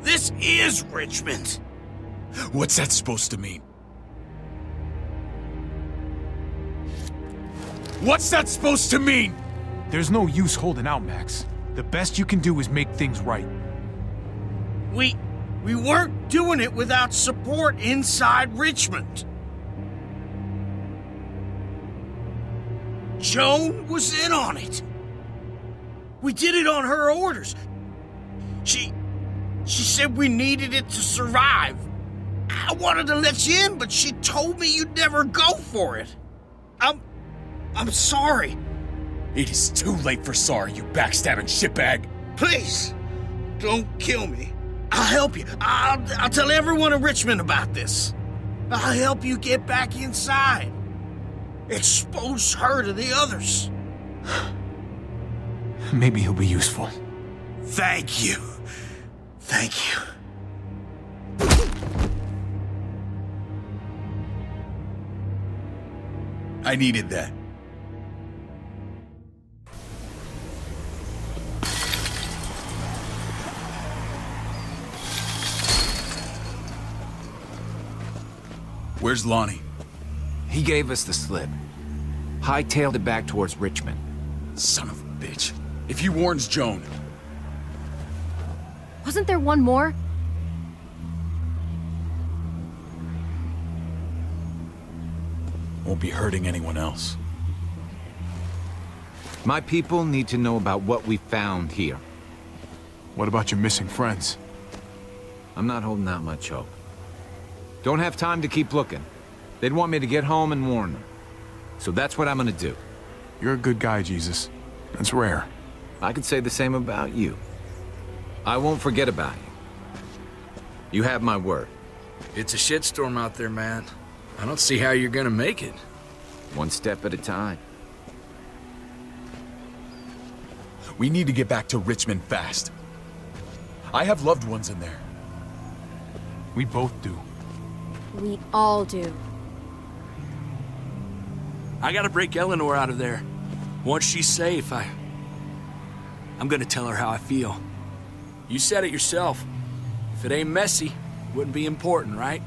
This is Richmond. What's that supposed to mean? What's that supposed to mean? There's no use holding out, Max. The best you can do is make things right. We weren't doing it without support inside Richmond. Joan was in on it. We did it on her orders. She said we needed it to survive. I wanted to let you in, but she told me you'd never go for it. I'm sorry. It is too late for sorry, you backstabbing shitbag. Please, don't kill me. I'll help you. I'll tell everyone in Richmond about this. I'll help you get back inside. Expose her to the others. Maybe he'll be useful. Thank you. Thank you. I needed that. Where's Lonnie? He gave us the slip. Hightailed it back towards Richmond. Son of a bitch. If he warns Joan... Wasn't there one more? Won't be hurting anyone else. My people need to know about what we found here. What about your missing friends? I'm not holding out much hope. Don't have time to keep looking. They'd want me to get home and warn them. So that's what I'm gonna do. You're a good guy, Jesus. That's rare. I could say the same about you. I won't forget about you. You have my word. It's a shitstorm out there, man. I don't see how you're gonna make it. One step at a time. We need to get back to Richmond fast. I have loved ones in there. We both do. We all do. I gotta break Eleanor out of there. Once she's safe, I'm gonna tell her how I feel. You said it yourself. If it ain't messy, it wouldn't be important, right?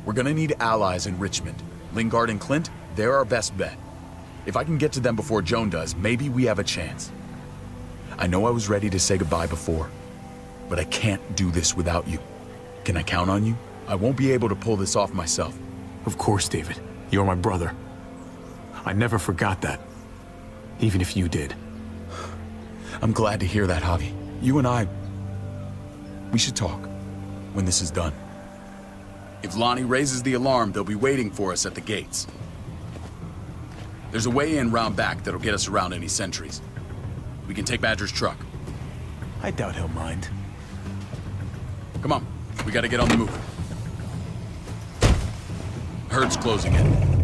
We're gonna need allies in Richmond. Lingard and Clint, they're our best bet. If I can get to them before Joan does, maybe we have a chance. I know I was ready to say goodbye before, but I can't do this without you. Can I count on you? I won't be able to pull this off myself. Of course, David. You're my brother. I never forgot that. Even if you did. I'm glad to hear that, Javi. You and I... we should talk when this is done. If Lonnie raises the alarm, they'll be waiting for us at the gates. There's a way in round back that'll get us around any sentries. We can take Badger's truck. I doubt he'll mind. Come on, we gotta get on the move. Herd's closing in.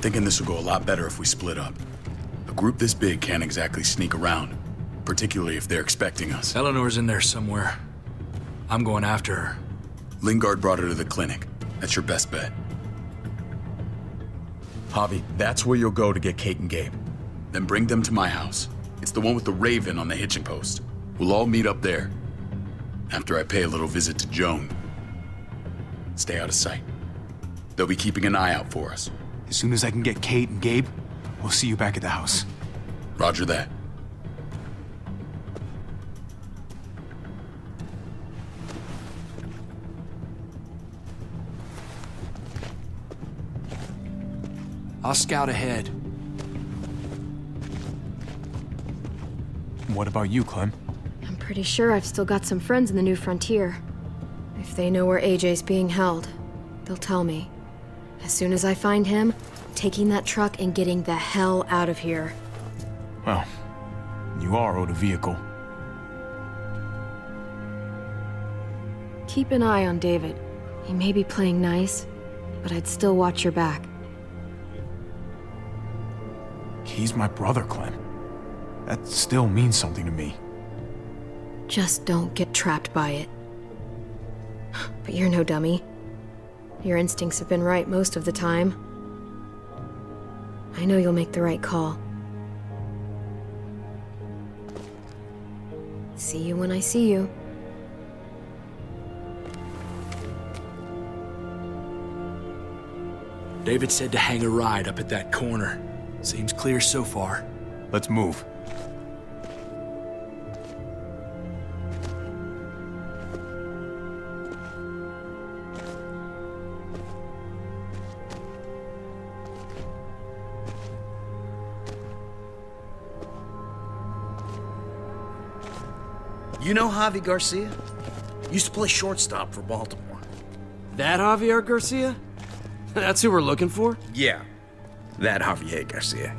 thinking this will go a lot better if we split up. A group this big can't exactly sneak around, particularly if they're expecting us. Eleanor's in there somewhere. I'm going after her. Lingard brought her to the clinic. That's your best bet. Javi, that's where you'll go to get Kate and Gabe. Then bring them to my house. It's the one with the raven on the hitching post. We'll all meet up there. After I pay a little visit to Joan. Stay out of sight. They'll be keeping an eye out for us. As soon as I can get Kate and Gabe, we'll see you back at the house. Roger that. I'll scout ahead. What about you, Clem? I'm pretty sure I've still got some friends in the New Frontier. If they know where AJ's being held, they'll tell me. As soon as I find him, taking that truck and getting the hell out of here. Well, you are owed a vehicle. Keep an eye on David. He may be playing nice, but I'd still watch your back. He's my brother, Clem. That still means something to me. Just don't get trapped by it. But you're no dummy. Your instincts have been right most of the time. I know you'll make the right call. See you when I see you. David said to hang a ride up at that corner. Seems clear so far. Let's move. You know Javi Garcia? Used to play shortstop for Baltimore. That Javier Garcia? That's who we're looking for? Yeah, that Javier Garcia.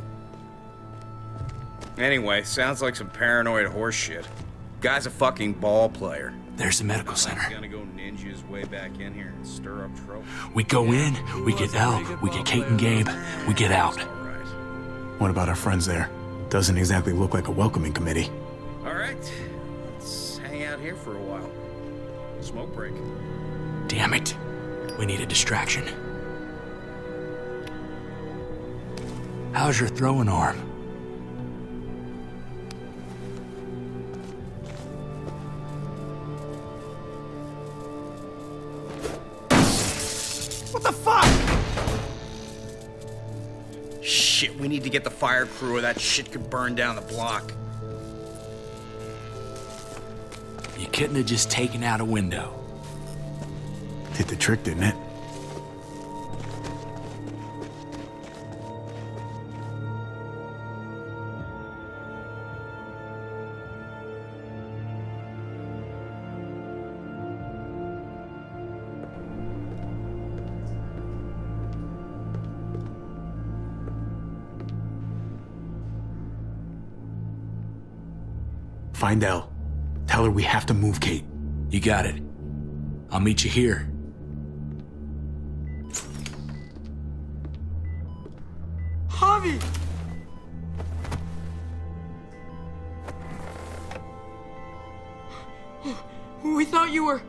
Anyway, sounds like some paranoid horse shit. Guy's a fucking ball player. There's the medical center. He's gonna go ninja his way back in here and stir up trouble. We go in, we get Elle, we get Kate and Gabe, we get out. What about our friends there? Doesn't exactly look like a welcoming committee. All right, let's hang out here for a while. Smoke break. Damn it. We need a distraction. How's your throwing arm? What the fuck? Shit, we need to get the fire crew or that shit could burn down the block. You couldn't have just taken out a window. Did the trick, didn't it? Find Elle. Tell her we have to move Kate. You got it. I'll meet you here. Javi! We thought you were...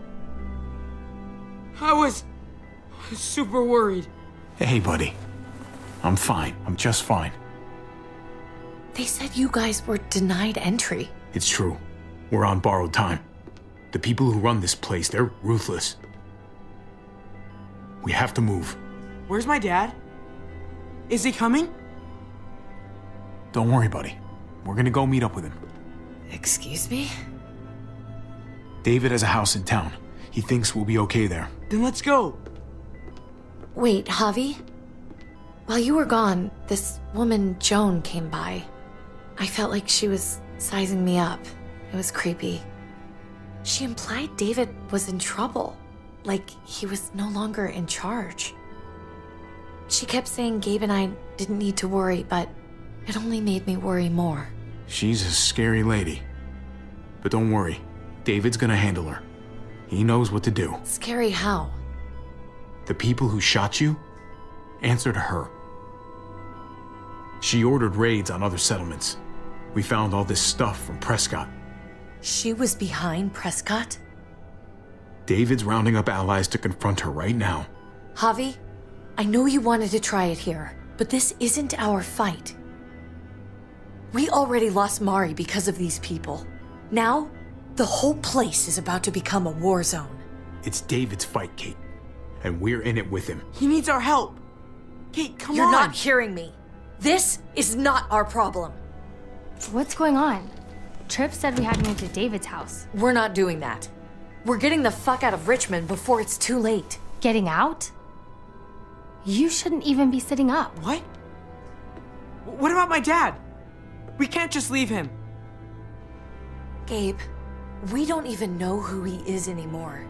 I was super worried. Hey, buddy. I'm fine. I'm just fine. They said you guys were denied entry. It's true. We're on borrowed time. The people who run this place, they're ruthless. We have to move. Where's my dad? Is he coming? Don't worry, buddy. We're gonna go meet up with him. Excuse me? David has a house in town. He thinks we'll be okay there. Then let's go. Wait, Javi? While you were gone, this woman, Joan, came by. I felt like she was sizing me up. It was creepy. She implied David was in trouble. Like he was no longer in charge. She kept saying Gabe and I didn't need to worry, but it only made me worry more. She's a scary lady. But don't worry. David's gonna handle her. He knows what to do. Scary how? The people who shot you, answer to her. She ordered raids on other settlements. We found all this stuff from Prescott. She was behind Prescott? David's rounding up allies to confront her right now. Javi, I know you wanted to try it here, but this isn't our fight. We already lost Mari because of these people. Now, the whole place is about to become a war zone. It's David's fight, Kate. And we're in it with him. He needs our help. Kate, come on. You're not hearing me. This is not our problem. What's going on? Tripp said we had to move to David's house. We're not doing that. We're getting the fuck out of Richmond before it's too late. Getting out? You shouldn't even be sitting up. What? What about my dad? We can't just leave him. Gabe, we don't even know who he is anymore.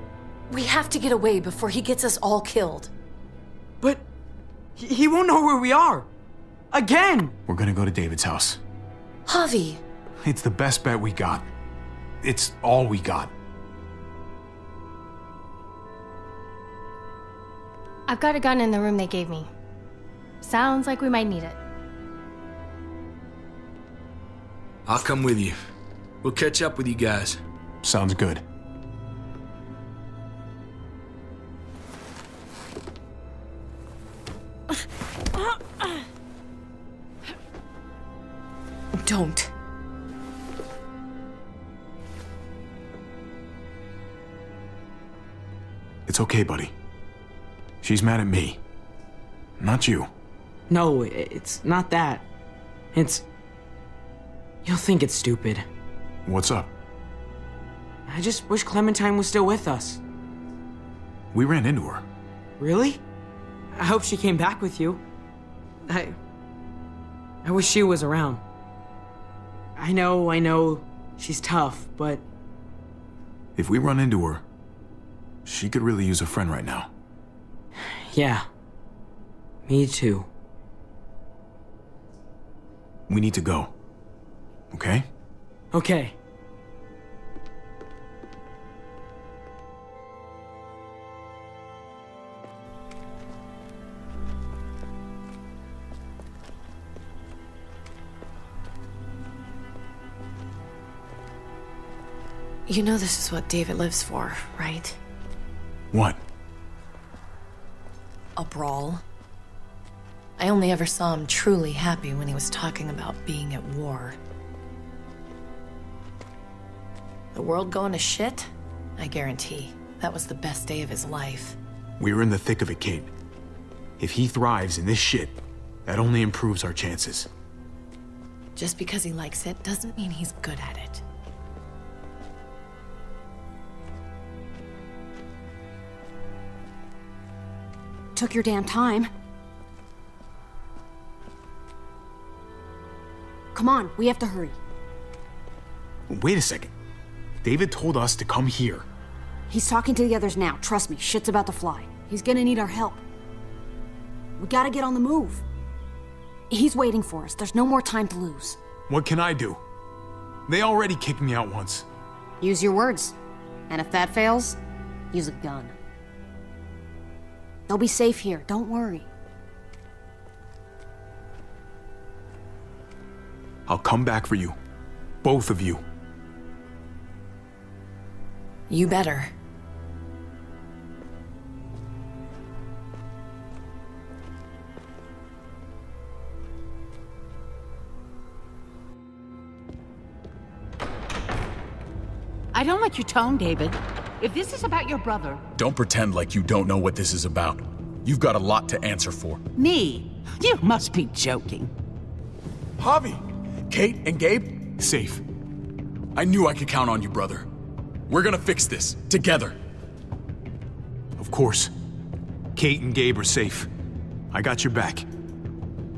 We have to get away before he gets us all killed. But he won't know where we are. Again! We're gonna go to David's house. Javi! It's the best bet we got. It's all we got. I've got a gun in the room they gave me. Sounds like we might need it. I'll come with you. We'll catch up with you guys. Sounds good. Don't. It's okay, buddy. She's mad at me. Not you. No, it's not that. It's... You'll think it's stupid. What's up? I just wish Clementine was still with us. We ran into her. Really? I hope she came back with you. I wish she was around. I know, she's tough, but... If we run into her, she could really use a friend right now. Yeah. Me too. We need to go. Okay? Okay. You know this is what David lives for, right? What? A brawl. I only ever saw him truly happy when he was talking about being at war. The world going to shit? I guarantee that was the best day of his life. We're in the thick of it, Kate. If he thrives in this shit, that only improves our chances. Just because he likes it doesn't mean he's good at it. Took your damn time. Come on, we have to hurry. Wait a second. David told us to come here. He's talking to the others now. Trust me, shit's about to fly. He's gonna need our help. We gotta get on the move. He's waiting for us. There's no more time to lose. What can I do? They already kicked me out once. Use your words. And if that fails, use a gun. They'll be safe here, don't worry. I'll come back for you. Both of you. You better. I don't like your tone, David. If this is about your brother... Don't pretend like you don't know what this is about. You've got a lot to answer for. Me? You must be joking. Javi! Kate and Gabe? Safe. I knew I could count on you, brother. We're gonna fix this, together. Of course. Kate and Gabe are safe. I got your back.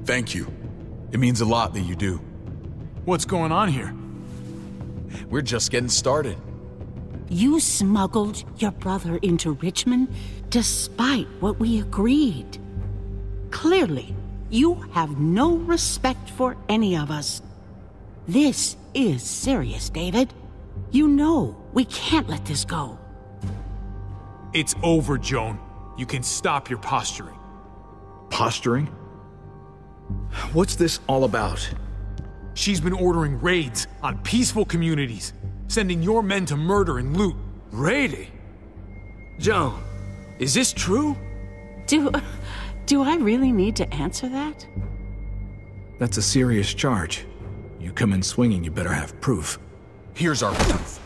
Thank you. It means a lot that you do. What's going on here? We're just getting started. You smuggled your brother into Richmond despite what we agreed. Clearly, you have no respect for any of us. This is serious, David. You know we can't let this go. It's over, Joan. You can stop your posturing. Posturing? What's this all about? She's been ordering raids on peaceful communities, sending your men to murder and loot. Raiding? Joan, is this true? Do I really need to answer that? That's a serious charge. You come in swinging, you better have proof. Here's our proof.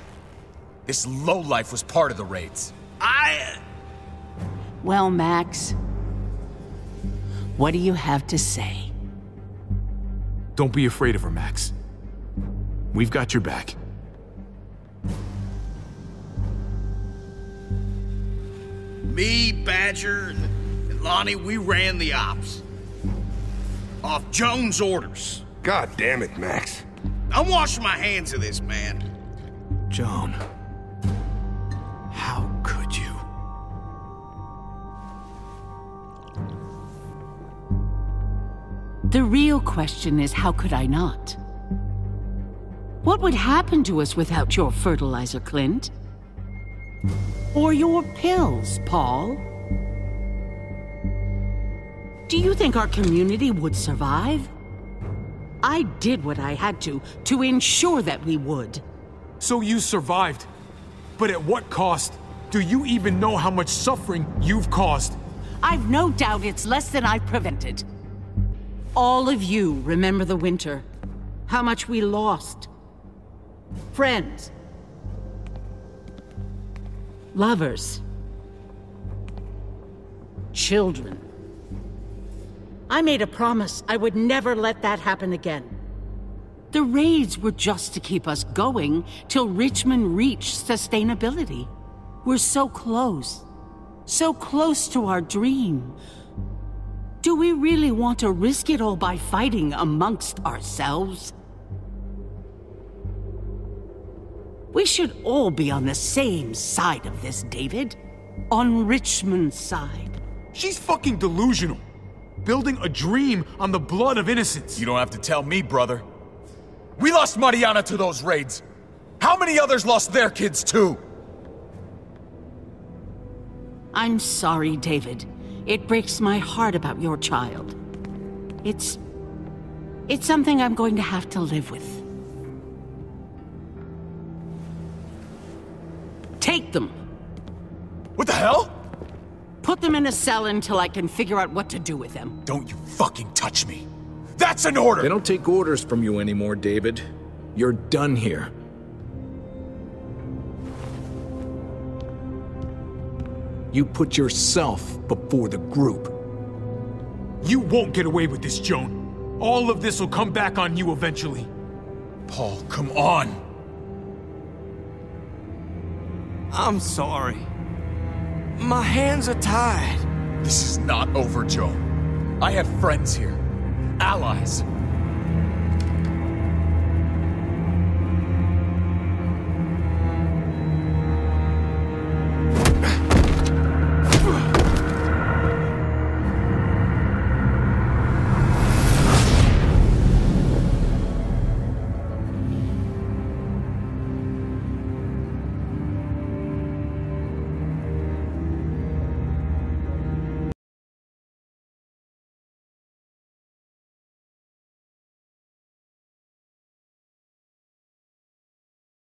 This lowlife was part of the raids. Well, Max, what do you have to say? Don't be afraid of her, Max. We've got your back. Me, Badger, and Lonnie, we ran the ops. Off Joan's orders. God damn it, Max. I'm washing my hands of this, man. Joan. How could you? The real question is, how could I not? What would happen to us without your fertilizer, Clint? Or your pills, Paul? Do you think our community would survive? I did what I had to ensure that we would. So you survived. But at what cost? Do you even know how much suffering you've caused? I've no doubt it's less than I've prevented. All of you remember the winter. How much we lost. Friends. Lovers. Children. I made a promise I would never let that happen again. The raids were just to keep us going till Richmond reached sustainability. We're so close to our dream. Do we really want to risk it all by fighting amongst ourselves? We should all be on the same side of this, David. On Richmond's side. She's fucking delusional. Building a dream on the blood of innocents. You don't have to tell me, brother. We lost Mariana to those raids. How many others lost their kids too? I'm sorry, David. It breaks my heart about your child. It's something I'm going to have to live with. Take them. What the hell? Put them in a cell until I can figure out what to do with them. Don't you fucking touch me. That's an order! They don't take orders from you anymore, David. You're done here. You put yourself before the group. You won't get away with this, Joan. All of this will come back on you eventually. Paul, come on! I'm sorry. My hands are tied. This is not over, Joan. I have friends here. Allies.